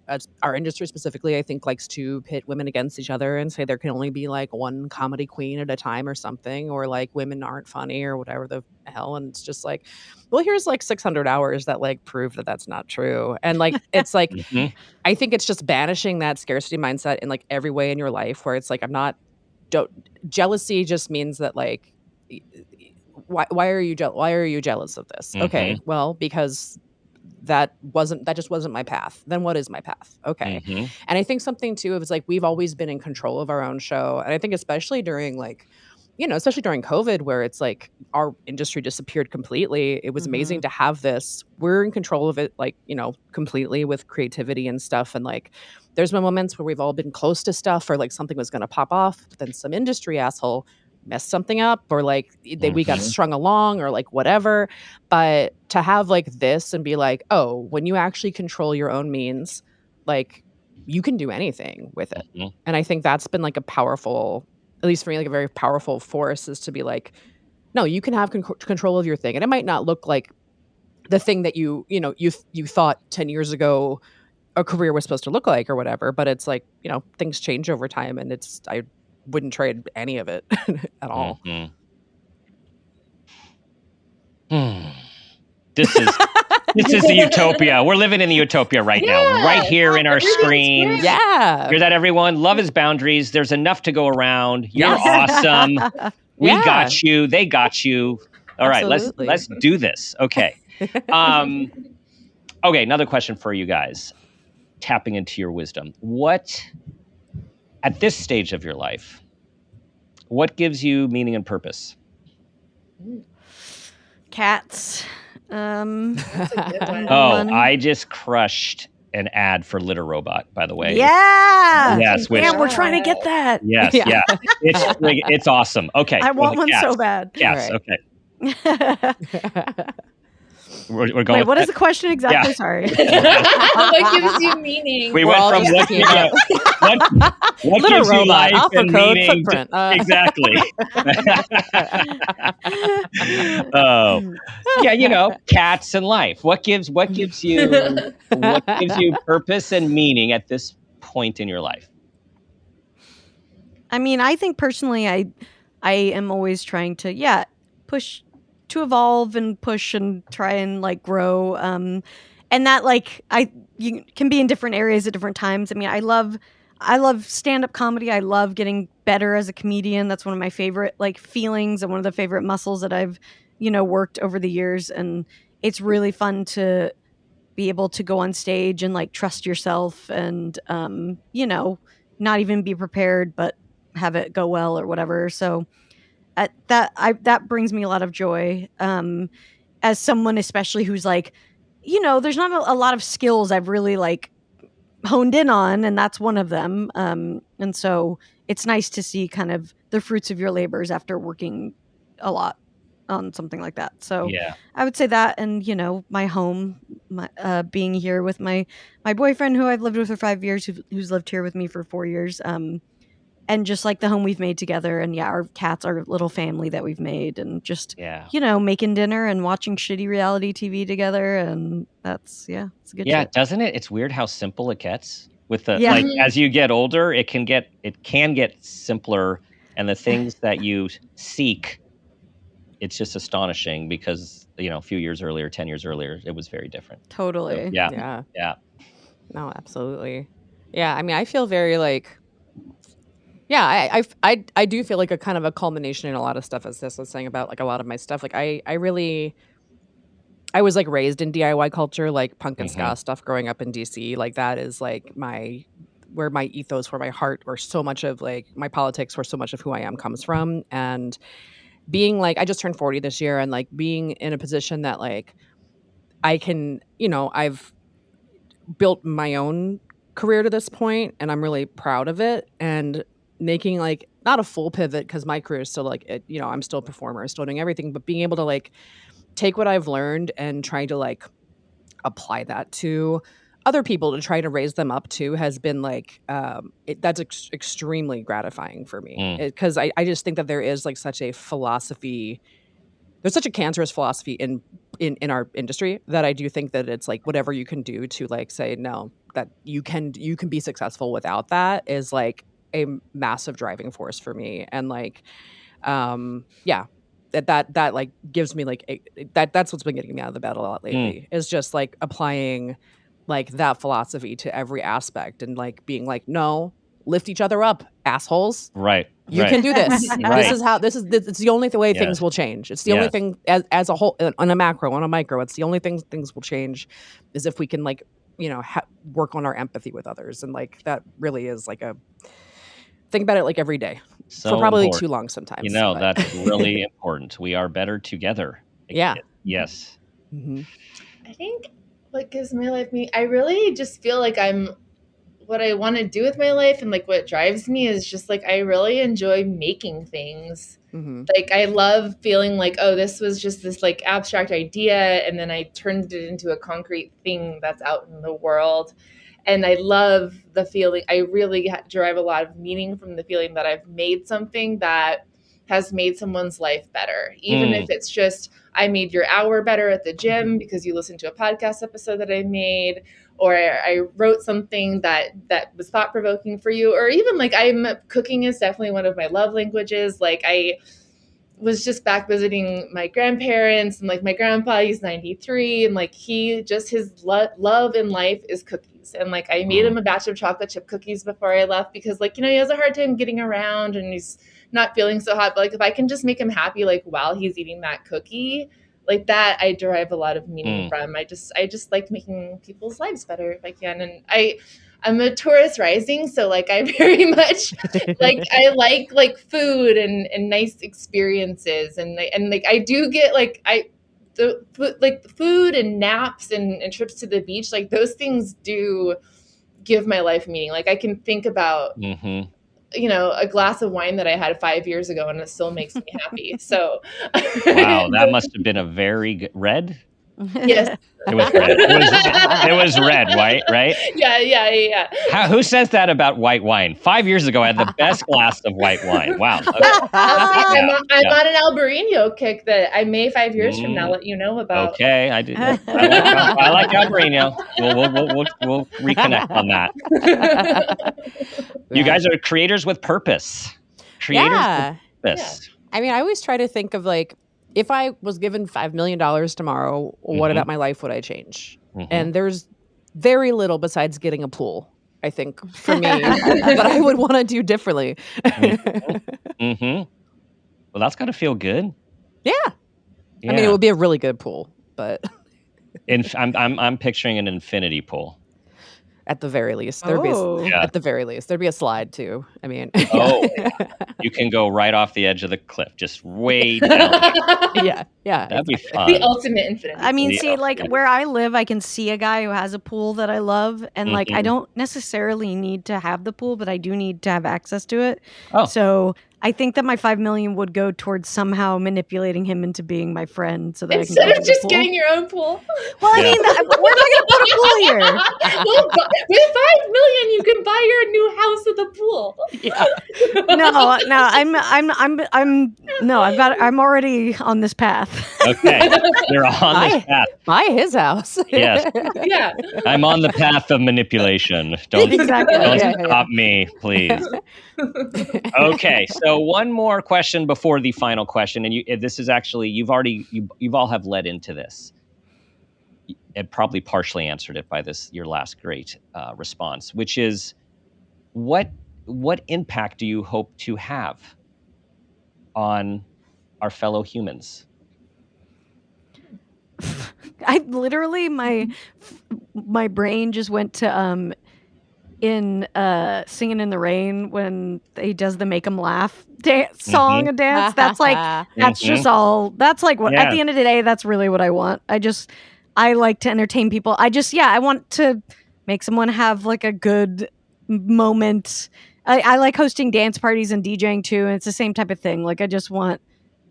our industry specifically, I think, likes to pit women against each other and say there can only be like one comedy queen at a time or something, or like women aren't funny or whatever the hell. And it's just like, well, here's like 600 hours that like prove that that's not true. And like, it's like, I think it's just banishing that scarcity mindset in like every way in your life, where it's like, jealousy just means that like, why are you jealous of this? Okay, well, because that just wasn't my path. Then what is my path? Okay. And I think something too is like, we've always been in control of our own show. And I think especially during like, you know, especially during COVID, where it's like our industry disappeared completely. It was amazing to have this. We're in control of it, like, you know, completely with creativity and stuff. And like, there's been moments where we've all been close to stuff, or like something was going to pop off, but then some industry asshole messed something up, or like we got strung along, or like whatever. But to have like this and be like, oh, when you actually control your own means, like you can do anything with it. And I think that's been like a powerful, at least for me, like a very powerful force, is to be like, no, you can have control of your thing. And it might not look like the thing that you thought 10 years ago a career was supposed to look like or whatever, but it's like, you know, things change over time, and I wouldn't trade any of it at all. This is the utopia. We're living in the utopia right now, right here in our screen. Yeah. Hear that, everyone? Love is boundaries. There's enough to go around. You're awesome. We got you. They got you. All right, let's do this. Okay. Okay, another question for you guys. Tapping into your wisdom. At this stage of your life, what gives you meaning and purpose? Cats. That's a good one. I just crushed an ad for Litter Robot, by the way. Yeah. Yes. We're trying to get that. Yes. Yeah. It's awesome. Okay. I want one so bad. Yes. Right. Okay. We're going. Wait, what is the question exactly? Yeah. Sorry. What gives you meaning? We went from what gives you life and meaning. Exactly. Yeah, you know, cats and life. What gives you purpose and meaning at this point in your life? I mean, I think personally, I am always trying to push to evolve and push and try and like grow, and that like you can be in different areas at different times. I mean, I love stand-up comedy. I love getting better as a comedian. That's one of my favorite like feelings and one of the favorite muscles that I've worked over the years. And it's really fun to be able to go on stage and like trust yourself and not even be prepared but have it go well or whatever. So that brings me a lot of joy, as someone especially who's like, there's not a lot of skills I've really like honed in on, and that's one of them. And so it's nice to see kind of the fruits of your labors after working a lot on something like that. So yeah, I would say that, and my home, being here with my boyfriend who I've lived with for 5 years, who's lived here with me for 4 years. and just like the home we've made together, and our cats, our little family that we've made, and just making dinner and watching shitty reality TV together, and it's a good shit. Doesn't it? It's weird how simple it gets with the like as you get older, it can get simpler, and the things that you seek, it's just astonishing because a few years earlier, 10 years earlier, it was very different. Totally. So, yeah. No, absolutely. Yeah, I mean, I feel very like. Yeah, I do feel like a kind of a culmination in a lot of stuff, as Tess was saying about like a lot of my stuff. Like I was like raised in DIY culture, like punk and ska stuff growing up in DC. Like that is like where my ethos, where my heart, where so much of like my politics, where so much of who I am comes from. And being like, I just turned 40 this year, and like being in a position that like I can, I've built my own career to this point, and I'm really proud of it. And making like not a full pivot, because my career is still like I'm still a performer, still doing everything, but being able to like take what I've learned and try to like apply that to other people to try to raise them up too has been like that's extremely gratifying for me, because I just think that there is like such a philosophy. There's such a cancerous philosophy in our industry that I do think that it's like whatever you can do to like say no, that you can be successful without that is like a massive driving force for me. And like that like gives me like that's what's been getting me out of the bed a lot lately, is just like applying like that philosophy to every aspect, and like being like, no, lift each other up, assholes. Right. You can do this. This is how it's the only way things will change. It's the only thing as a whole, on a macro, on a micro, it's the only thing things will change is if we can like, work on our empathy with others. And like, that really is like think about it like every day, for probably too long sometimes. That's really important. We are better together. Yeah. Yes. Mm-hmm. I think what gives my life meaning, I really just feel like what I want to do with my life and like what drives me is just like I really enjoy making things. Mm-hmm. Like I love feeling like, oh, this was just this like abstract idea, and then I turned it into a concrete thing that's out in the world. And I love the feeling. I really derive a lot of meaning from the feeling that I've made something that has made someone's life better. Even if it's just, I made your hour better at the gym because you listened to a podcast episode that I made, or I wrote something that was thought-provoking for you, or even like cooking is definitely one of my love languages. Like I was just back visiting my grandparents, and like my grandpa, he's 93, and like his love in life is cookies. And like I made him a batch of chocolate chip cookies before I left, because like, he has a hard time getting around and he's not feeling so hot. But like if I can just make him happy, like while he's eating that cookie, like that I derive a lot of meaning from. I just like making people's lives better if I can. And I'm a Taurus rising, so like I very much like I like food and nice experiences, and like I do get like the food and naps and trips to the beach, like those things do give my life meaning. Like I can think about a glass of wine that I had 5 years ago, and it still makes me happy. So wow, that must have been a very good red. Yes. It was red. It was red, white, right? Yeah. Who says that about white wine? 5 years ago, I had the best glass of white wine. Wow. Okay. I'm on an Albarino kick that I may 5 years from now let you know about. Okay, I do. I like Albarino. We'll reconnect on that. You guys are creators with purpose. With purpose. Yeah. I mean, I always try to think of like, if I was given $5 million tomorrow, what about my life would I change? And there's very little besides getting a pool, I think, for me, that I would want to do differently. Well, that's got to feel good. Yeah. I mean, it would be a really good pool, but I'm picturing an infinity pool. At the very least, at the very least, there'd be a slide too. I mean, you can go right off the edge of the cliff, just way down. Yeah, that'd be fun. The ultimate infinity. I mean, like where I live, I can see a guy who has a pool that I love, and like I don't necessarily need to have the pool, but I do need to have access to it. Oh. So I think that my 5 million would go towards somehow manipulating him into being my friend so that Instead I can go of to the just pool. getting your own pool. Well, I mean, where am I going to put a pool here? Well, with 5 million, you can buy your new house with a pool. Yeah. I'm already on this path. Okay, you're on this path. Buy his house. Yes. Yeah. I'm on the path of manipulation. Don't stop me, please. Okay, so one more question before the final question, and this is actually you've all have led into this. It probably partially answered it by your last great response, which is what impact do you hope to have on our fellow humans? I literally my brain just went to in Singing in the Rain when he does the make 'em laugh song and dance. That's like just all. That's like what at the end of the day. That's really what I want. I like to entertain people. I want to make someone have like a good moment. I like hosting dance parties and DJing too, and it's the same type of thing. Like I just want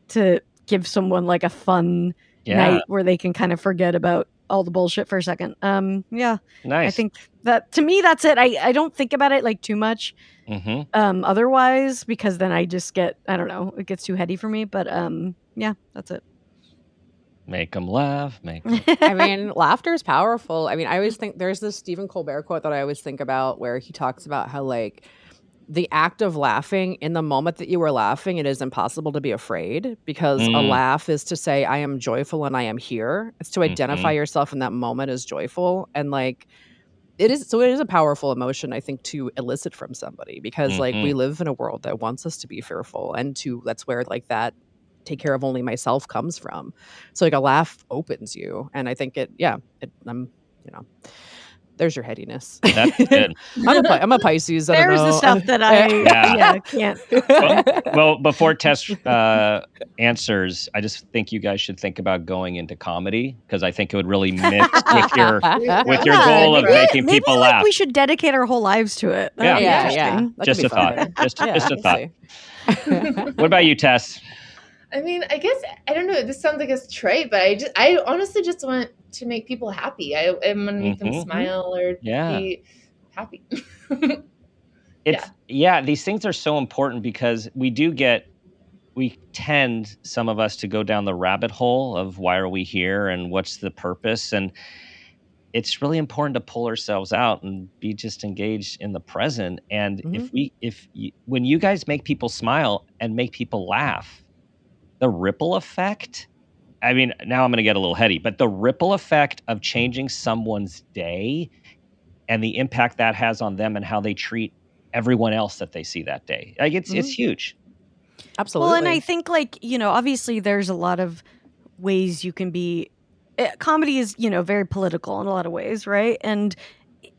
to give someone like a fun night where they can kind of forget about all the bullshit for a second. Nice. I think that to me that's it. I don't think about it like too much otherwise, because then I just get, I don't know, it gets too heady for me. But that's it. Make them laugh. I mean, laughter is powerful. I mean, I always think there's this Stephen Colbert quote that I always think about where he talks about how like the act of laughing, in the moment that you are laughing, it is impossible to be afraid, because a laugh is to say, I am joyful and I am here. It's to identify yourself in that moment as joyful. And like, it is a powerful emotion, I think, to elicit from somebody, because like we live in a world that wants us to be fearful, and that's where like that take care of only myself comes from. So like a laugh opens you. And I think there's your headiness. That's good. I'm a Pisces. There's the stuff that I can't. Well, before Tess answers, I just think you guys should think about going into comedy, because I think it would really mix with your goal of making people laugh. We should dedicate our whole lives to it. Yeah. Just a thought. Just a thought. What about you, Tess? I mean, I guess, I don't know, this sounds like a trait, but I honestly just want to make people happy. I want to make them smile or be happy. These things are so important, because we tend, some of us, to go down the rabbit hole of why are we here and what's the purpose. And it's really important to pull ourselves out and be just engaged in the present. And when you guys make people smile and make people laugh, the ripple effect, I mean, now I'm going to get a little heady, but the ripple effect of changing someone's day and the impact that has on them and how they treat everyone else that they see that day, like it's huge. Absolutely. Well, and I think like, obviously there's a lot of ways you can be, comedy is, very political in a lot of ways, right? And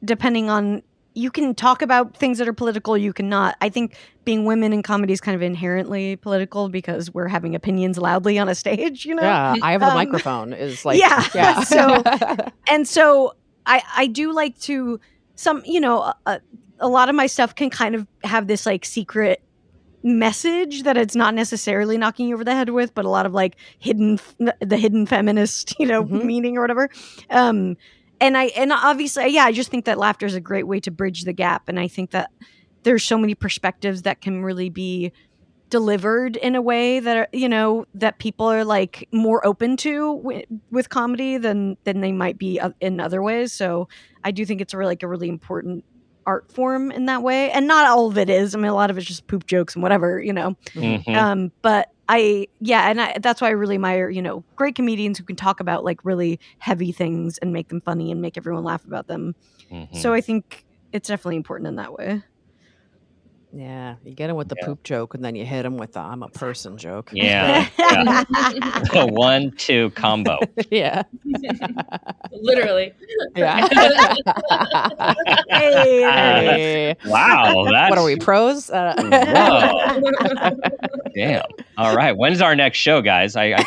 depending on, you can talk about things that are political, you cannot. I think being women in comedy is kind of inherently political, because we're having opinions loudly on a stage, Yeah, I have the microphone is like... Yeah. So I do like to, a lot of my stuff can kind of have this like secret message that it's not necessarily knocking you over the head with, but a lot of like hidden feminist, meaning or whatever. And obviously, I just think that laughter is a great way to bridge the gap. And I think that there's so many perspectives that can really be delivered in a way that are, that people are like more open to with comedy than they might be in other ways. So I do think it's a really important art form in that way. And not all of it is. I mean, a lot of it's just poop jokes and whatever, but that's why I really admire, great comedians who can talk about like really heavy things and make them funny and make everyone laugh about them. So I think it's definitely important in that way. Yeah, you get him with the poop joke, and then you hit him with the "I'm a person" joke. Yeah, the 1-2 combo. Yeah, literally. Yeah. Hey. Wow, what are we, pros? Whoa. Damn. All right, when's our next show, guys? Okay.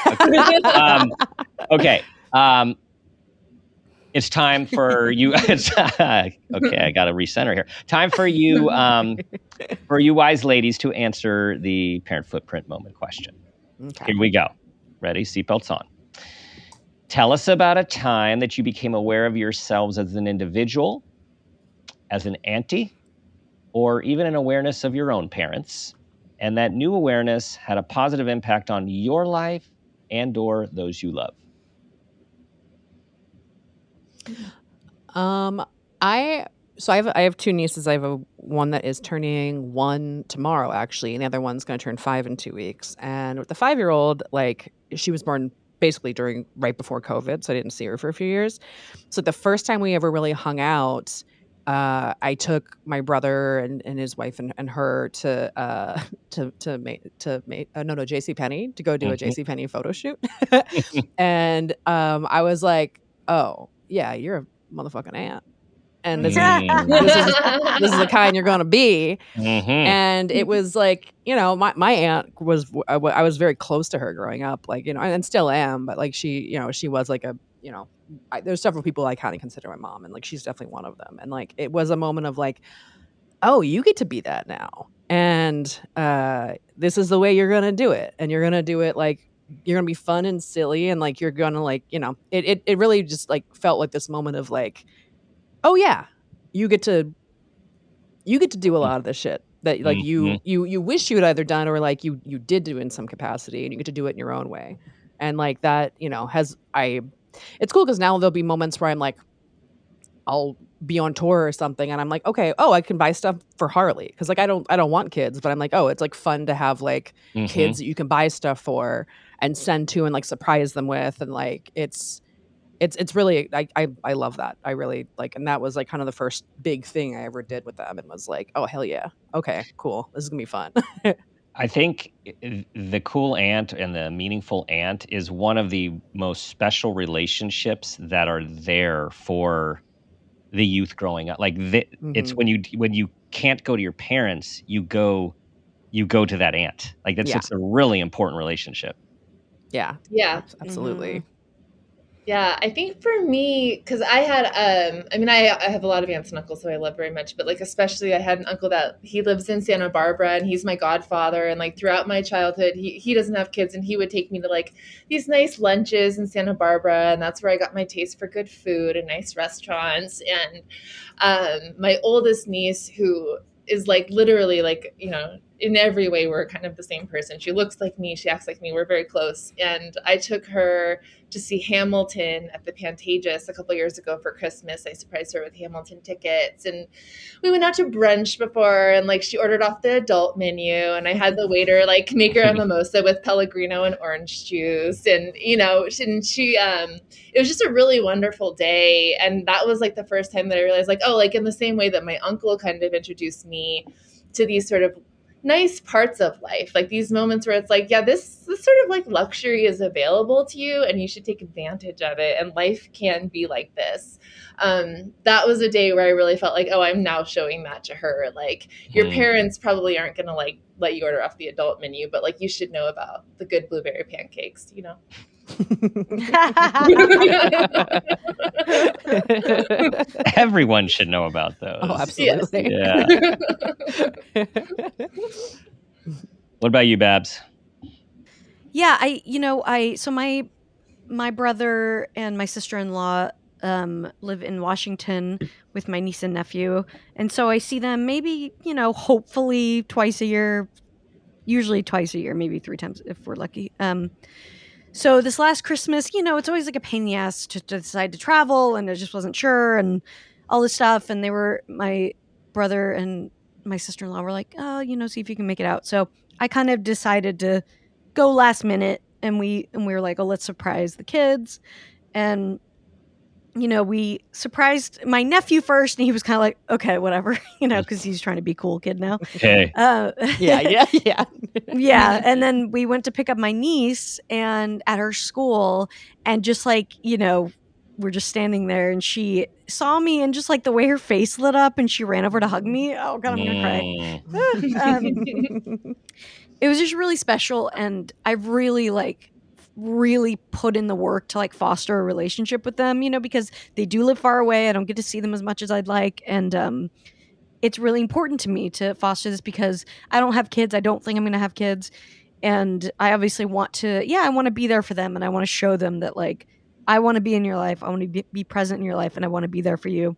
It's time for you. Okay, I got to recenter here. Time for you wise ladies to answer the parent footprint moment question. Okay. Here we go. Ready? Seatbelts on. Tell us about a time that you became aware of yourselves as an individual, as an auntie, or even an awareness of your own parents, and that new awareness had a positive impact on your life and or those you love. I have two nieces. I have one that is turning 1 tomorrow, actually, and the other one's going to turn 5 in 2 weeks. And with the 5-year-old, like, she was born basically right before COVID, so I didn't see her for a few years. So the first time we ever really hung out, I took my brother and his wife and her to JCPenney to go do a JCPenney photo shoot. And I was like, oh yeah, you're a motherfucking aunt, and this is the kind you're gonna be. And it was like, my aunt was, I was very close to her growing up, like, and still am, but like she was like there's several people I kind of consider my mom, and like she's definitely one of them. And like it was a moment of like, oh, you get to be that now, and this is the way you're gonna do it, and you're gonna do it like you're gonna be fun and silly, and like you're gonna like it really just like felt like this moment of like, oh yeah, you get to do a lot of this shit that like you wish you had either done or like you did do in some capacity, and you get to do it in your own way. And like that, it's cool because now there'll be moments where I'm like, I'll be on tour or something, and I'm like, okay, I can buy stuff for Harley because like I don't want kids, but I'm like, oh, it's like fun to have like kids that you can buy stuff for and send to and like surprise them with, and like it's really I love that. I really like, and that was like kind of the first big thing I ever did with them, and was like, oh hell yeah, okay, cool, this is gonna be fun. I think the cool aunt and the meaningful aunt is one of the most special relationships that are there for the youth growing up. Like it's when you can't go to your parents, you go to that aunt. Like it's a really important relationship. Yeah. Absolutely. Yeah, I think for me, because I had, I have a lot of aunts and uncles who I love very much, but like especially I had an uncle that he lives in Santa Barbara, and he's my godfather. And like throughout my childhood, he doesn't have kids, and he would take me to like these nice lunches in Santa Barbara, and that's where I got my taste for good food and nice restaurants. And my oldest niece, who is like literally like, in every way we're kind of the same person. She looks like me, she acts like me, we're very close. And I took her to see Hamilton at the Pantages a couple years ago for Christmas. I surprised her with Hamilton tickets, and we went out to brunch before, and like she ordered off the adult menu, and I had the waiter like make her a mimosa with Pellegrino and orange juice, and she it was just a really wonderful day. And that was like the first time that I realized like, oh, like in the same way that my uncle kind of introduced me to these sort of nice parts of life, like these moments where it's like, yeah, this sort of like luxury is available to you, and you should take advantage of it, and life can be like this. That was a day where I really felt like, oh, I'm now showing that to her. Like your parents probably aren't going to like let you order off the adult menu, but like you should know about the good blueberry pancakes, Everyone should know about those. Oh, absolutely. Yes. Yeah. What about you, Babs? Yeah, so my brother and my sister-in-law live in Washington with my niece and nephew, and so I see them maybe, hopefully twice a year, usually twice a year, maybe 3 times if we're lucky. So this last Christmas, it's always like a pain in the ass to decide to travel, and I just wasn't sure and all this stuff. And my brother and my sister-in-law were like, oh, see if you can make it out. So I kind of decided to go last minute, and we were like, oh, let's surprise the kids. And we surprised my nephew first, and he was kind of like, okay, whatever, because he's trying to be a cool kid now. Okay. Yeah. Yeah. And then we went to pick up my niece and at her school, and just like, we're just standing there, and she saw me, and just like the way her face lit up, and she ran over to hug me. Oh God, I'm gonna cry. It was just really special, and I really like really put in the work to like foster a relationship with them, because they do live far away. I don't get to see them as much as I'd like. And it's really important to me to foster this because I don't have kids. I don't think I'm going to have kids. And I obviously want to, I want to be there for them. And I want to show them that like, I want to be in your life. I want to be present in your life, and I want to be there for you.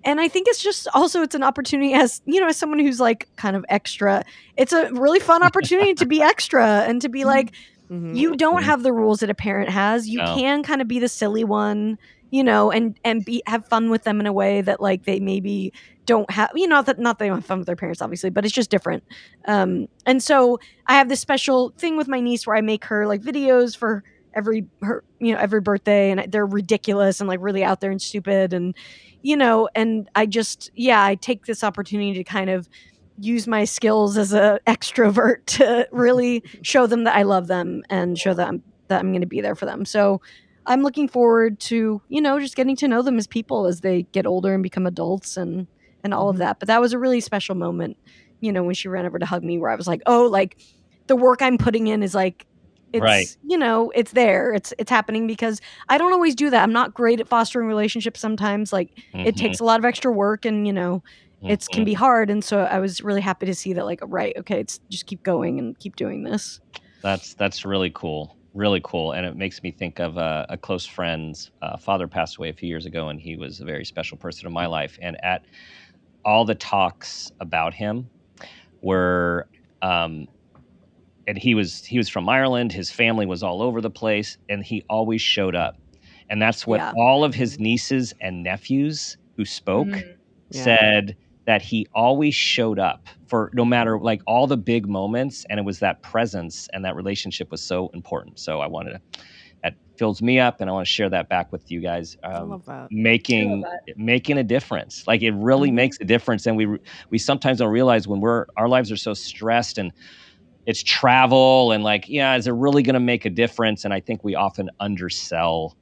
And I think it's just also, it's an opportunity as someone who's like kind of extra. It's a really fun opportunity to be extra and to be like, you don't have the rules that a parent has. You can kind of be the silly one, and have fun with them in a way that like they maybe don't have, not that they don't have fun with their parents, obviously, but it's just different. And so I have this special thing with my niece where I make her like videos for every birthday, and they're ridiculous and like really out there and stupid. And, and I just, I take this opportunity to kind of use my skills as a extrovert to really show them that I love them and show them that I'm going to be there for them. So I'm looking forward to, just getting to know them as people as they get older and become adults and all of that. But that was a really special moment, when she ran over to hug me, where I was like, oh, like the work I'm putting in is like, it's, right. It's there. It's happening because I don't always do that. I'm not great at fostering relationships sometimes. Like it takes a lot of extra work and, it can be hard. And so I was really happy to see that like, right. Okay. It's just keep going and keep doing this. That's really cool. Really cool. And it makes me think of a close friend's father passed away a few years ago, and he was a very special person in my life. And at all the talks about him were, and he was from Ireland. His family was all over the place, and he always showed up. And that's what all of his nieces and nephews who spoke said, that he always showed up for no matter like all the big moments. And it was that presence, and that relationship was so important. So that fills me up, and I want to share that back with you guys. I love that. Making a difference. Like it really makes a difference. And we sometimes don't realize when our lives are so stressed and it's travel and like, is it really going to make a difference? And I think we often undersell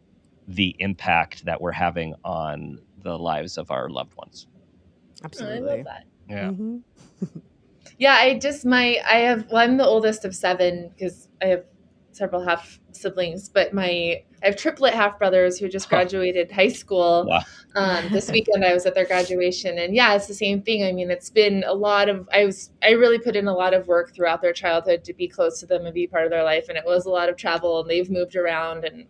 the impact that we're having on the lives of our loved ones. Absolutely. I love that. Yeah. Yeah, I'm the oldest of 7 because I have several half siblings, but I have triplet half brothers who just graduated high school. Wow. This weekend I was at their graduation, and it's the same thing. I mean, it's been a lot of, I really put in a lot of work throughout their childhood to be close to them and be part of their life. And it was a lot of travel, and they've moved around, and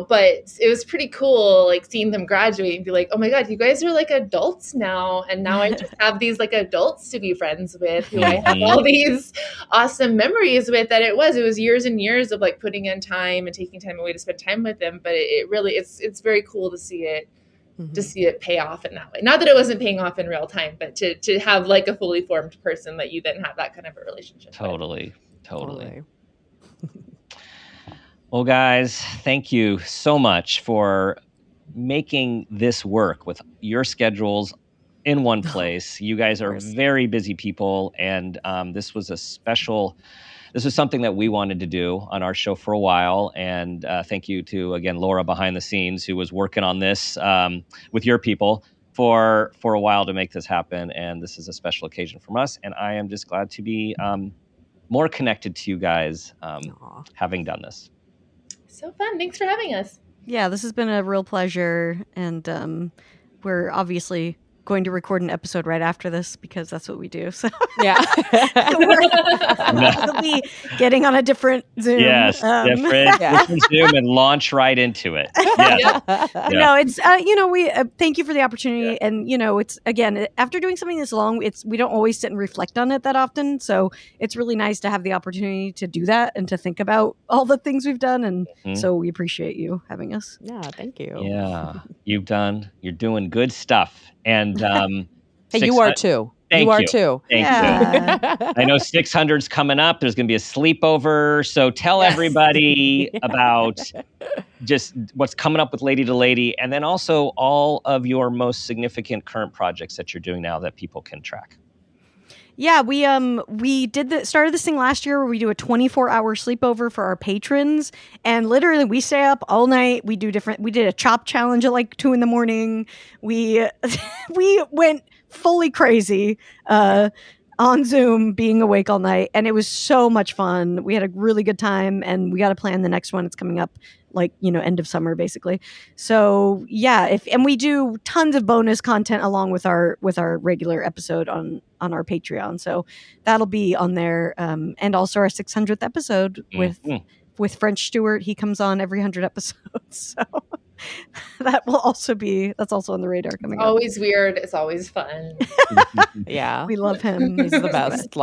but it was pretty cool, like seeing them graduate and be like, oh my God, you guys are like adults now. And now I just have these like adults to be friends with who I have all these awesome memories with. That it was years and years of like putting in time and taking time away to spend time with them. But it really, it's very cool to see it, to see it pay off in that way. Not that it wasn't paying off in real time, but to have like a fully formed person that you then have that kind of a relationship with. Totally. Well, guys, thank you so much for making this work with your schedules in one place. You guys are very busy people, and this was something that we wanted to do on our show for a while. And thank you to, again, Laura behind the scenes, who was working on this with your people for a while to make this happen. And this is a special occasion for us. And I am just glad to be more connected to you guys having done this. So fun. Thanks for having us. Yeah, this has been a real pleasure. And we're obviously going to record an episode right after this because that's what we do. So yeah, we'll be getting on a different Zoom. Yes, different Zoom and launch right into it. Yeah. No, it's we thank you for the opportunity, and it's again after doing something this long, we don't always sit and reflect on it that often. So it's really nice to have the opportunity to do that and to think about all the things we've done, and so we appreciate you having us. Yeah, thank you. Yeah, you're doing good stuff. And hey, you are too. Thank you. Too. Thank you. I know 600's coming up. There's going to be a sleepover. So tell everybody about just what's coming up with Lady to Lady, and then also all of your most significant current projects that you're doing now that people can track. Yeah, we started this thing last year where we do a 24-hour sleepover for our patrons, and literally we stay up all night. We did a chop challenge at like 2 a.m. We went fully crazy. on Zoom, being awake all night, and it was so much fun. We had a really good time, and we got to plan the next one. It's coming up, like, end of summer, basically. So yeah, and we do tons of bonus content along with our regular episode on our Patreon. So that'll be on there, and also our 600th episode with French Stewart. He comes on every 100 episodes, so. That's also on the radar coming up. Always weird. It's always fun. Yeah. We love him. He's the best.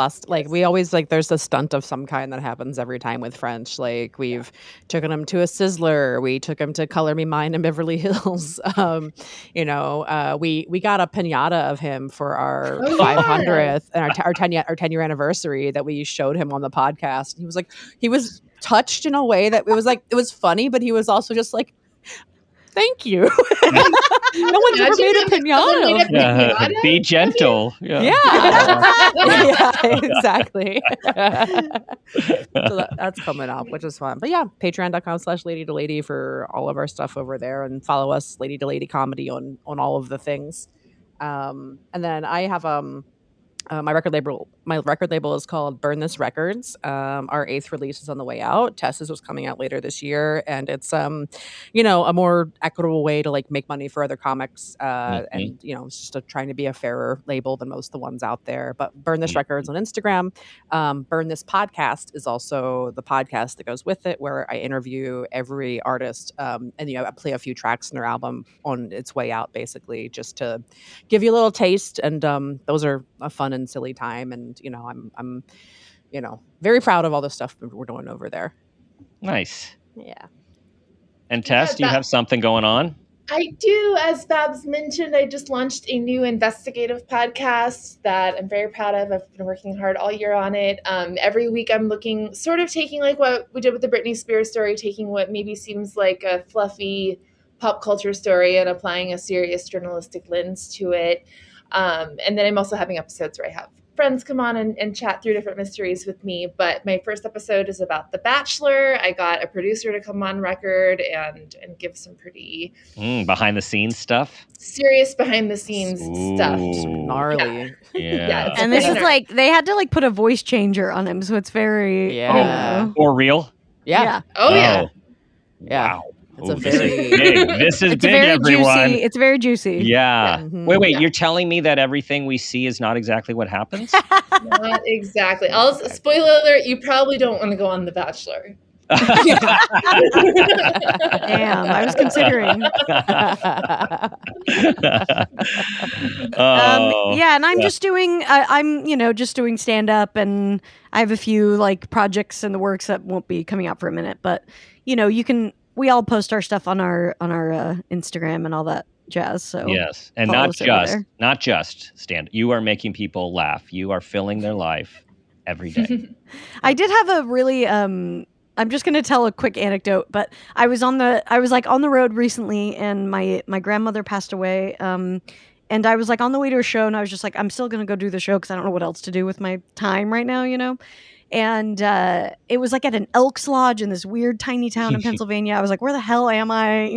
We always there's a stunt of some kind that happens every time with French. Like we've taken him to a Sizzler. We took him to Color Me Mine in Beverly Hills. We got a piñata of him for our 500th and our 10-year anniversary that we showed him on the podcast. He was touched in a way that it was funny, but he was also just like, thank you. No one's ever made a piñata. Be gentle. Yeah, exactly. So that's coming up, which is fun. But yeah, patreon.com/LadyToLady for all of our stuff over there, and follow us, Lady to Lady Comedy, on all of the things. And then I have my record label is called Burn This Records. Our 8th release is on the way out. Tess's was coming out later this year, and it's a more equitable way to make money for other comics, and it's just trying to be a fairer label than most of the ones out there. But Burn This Records on Instagram. Burn This Podcast is also the podcast that goes with it, where I interview every artist, and I play a few tracks in their album on its way out, basically, just to give you a little taste. And those are a fun and silly time, and I'm very proud of all the stuff we're doing over there. Nice. Yeah. And Tess, do you have something going on? I do. As Babs mentioned, I just launched a new investigative podcast that I'm very proud of. I've been working hard all year on it. Every week I'm taking like what we did with the Britney Spears story, taking what maybe seems like a fluffy pop culture story and applying a serious journalistic lens to it. And then I'm also having episodes where I have friends come on and chat through different mysteries with me. But my first episode is about The Bachelor. I got a producer to come on record and give some pretty behind the scenes stuff. Serious behind the scenes stuff. Gnarly. Yeah. And this is they had to put a voice changer on him, so it's very or real. Yeah. Oh yeah. Wow. It's big. This is big, everyone. Juicy. It's very juicy. Yeah. Mm-hmm. Wait. You're telling me that everything we see is not exactly what happens? Not exactly. Spoiler alert, you probably don't want to go on The Bachelor. Damn, I was considering. And I'm just doing just doing stand up, and I have a few projects in the works that won't be coming out for a minute, but we all post our stuff on our Instagram and all that jazz. So yes, and not just stand. You are making people laugh. You are filling their life every day. I did have a really I'm just going to tell a quick anecdote, but I was on the road recently, and my grandmother passed away. And I was on the way to a show, and I was just I'm still going to go do the show because I don't know what else to do with my time right now, And it was at an Elks Lodge in this weird tiny town in Pennsylvania. I was where the hell am I,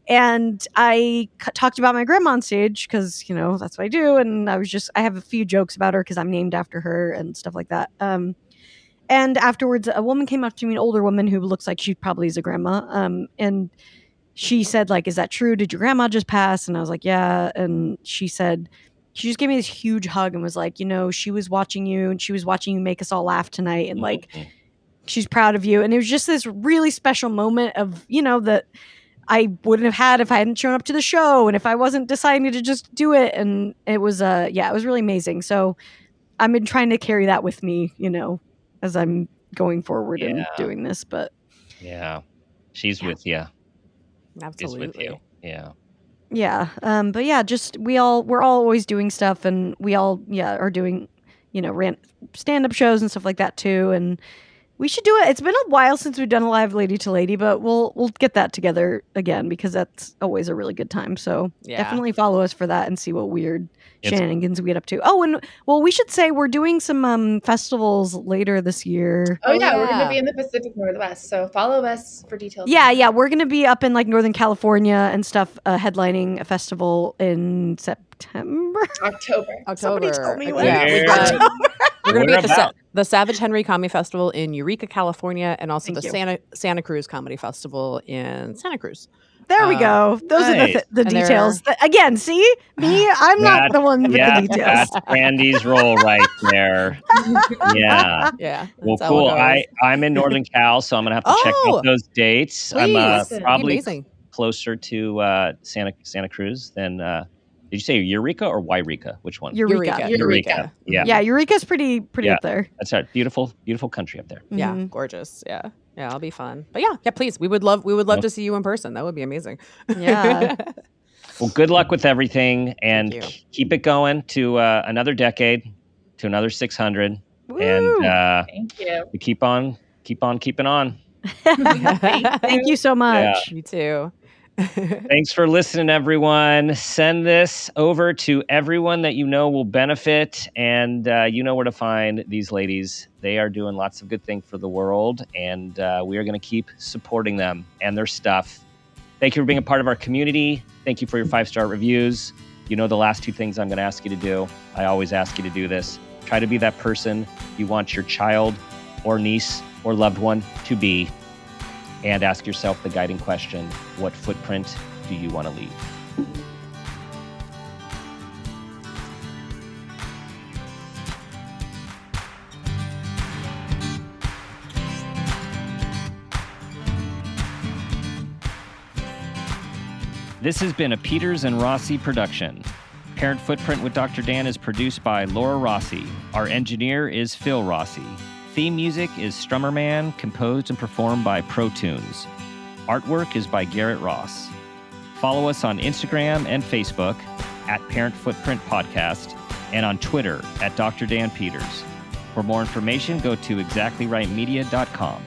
And I talked about my grandma on stage because, that's what I do. And I have a few jokes about her because I'm named after her and stuff like that. And afterwards, a woman came up to me, an older woman who looks like she probably is a grandma. And she said, is that true? Did your grandma just pass? And I was like, yeah. And she said, she just gave me this huge hug and was she was watching you, and she was watching you make us all laugh tonight. And she's proud of you. And it was just this really special moment of, that I wouldn't have had if I hadn't shown up to the show and if I wasn't deciding to just do it. And it was, it was really amazing. So I've been trying to carry that with me, as I'm going forward and doing this, but she's with you. Absolutely. She's with you. Yeah. Yeah. But yeah, just we're all always doing stuff, and we all are doing, stand-up shows and stuff like that too. And we should do it. It's been a while since we've done a live Lady to Lady, but we'll get that together again because that's always a really good time. So definitely follow us for that and see what weird shenanigans we get up to. Oh, and we should say we're doing some festivals later this year. Oh yeah, we're going to be in the Pacific Northwest, so follow us for details. Yeah, we're going to be up in Northern California and stuff, headlining a festival in September. October. Somebody told me when. Yeah, we're going to be at the Savage Henry Comedy Festival in Eureka, California, and also Santa Cruz Comedy Festival in Santa Cruz. There we go. Those are the details. Again, see? Me, I'm not the one with the details. That's Brandie's role right there. Yeah. Yeah. Well, cool. I'm in Northern Cal, so I'm going to have to check out those dates. Please. I'm probably closer to Santa Cruz than... did you say Eureka or Yreka? Which one? Eureka. Yeah. Eureka's pretty up there. That's right. Beautiful country up there. Yeah, gorgeous. Yeah, it'll be fun. But yeah, please. We would love to see you in person. That would be amazing. Yeah. Well, good luck with everything, and keep it going to another decade, to another 600. Woo! And thank you. We keep on keeping on. Thank you so much. Yeah. You too. Thanks for listening, everyone. Send this over to everyone that you know will benefit, and you know where to find these ladies. They are doing lots of good things for the world, and we are going to keep supporting them and their stuff. Thank you for being a part of our community. Thank you for your 5-star reviews. You know the last 2 things I'm going to ask you to do. I always ask you to do this. Try to be that person you want your child or niece or loved one to be. And ask yourself the guiding question, what footprint do you want to leave? This has been a Peters and Rossi production. Parent Footprint with Dr. Dan is produced by Laura Rossi. Our engineer is Phil Rossi. Theme music is Strummer Man, composed and performed by Pro Tunes. Artwork is by Garrett Ross. Follow us on Instagram and Facebook at Parent Footprint Podcast and on Twitter at Dr. Dan Peters. For more information, go to exactlyrightmedia.com.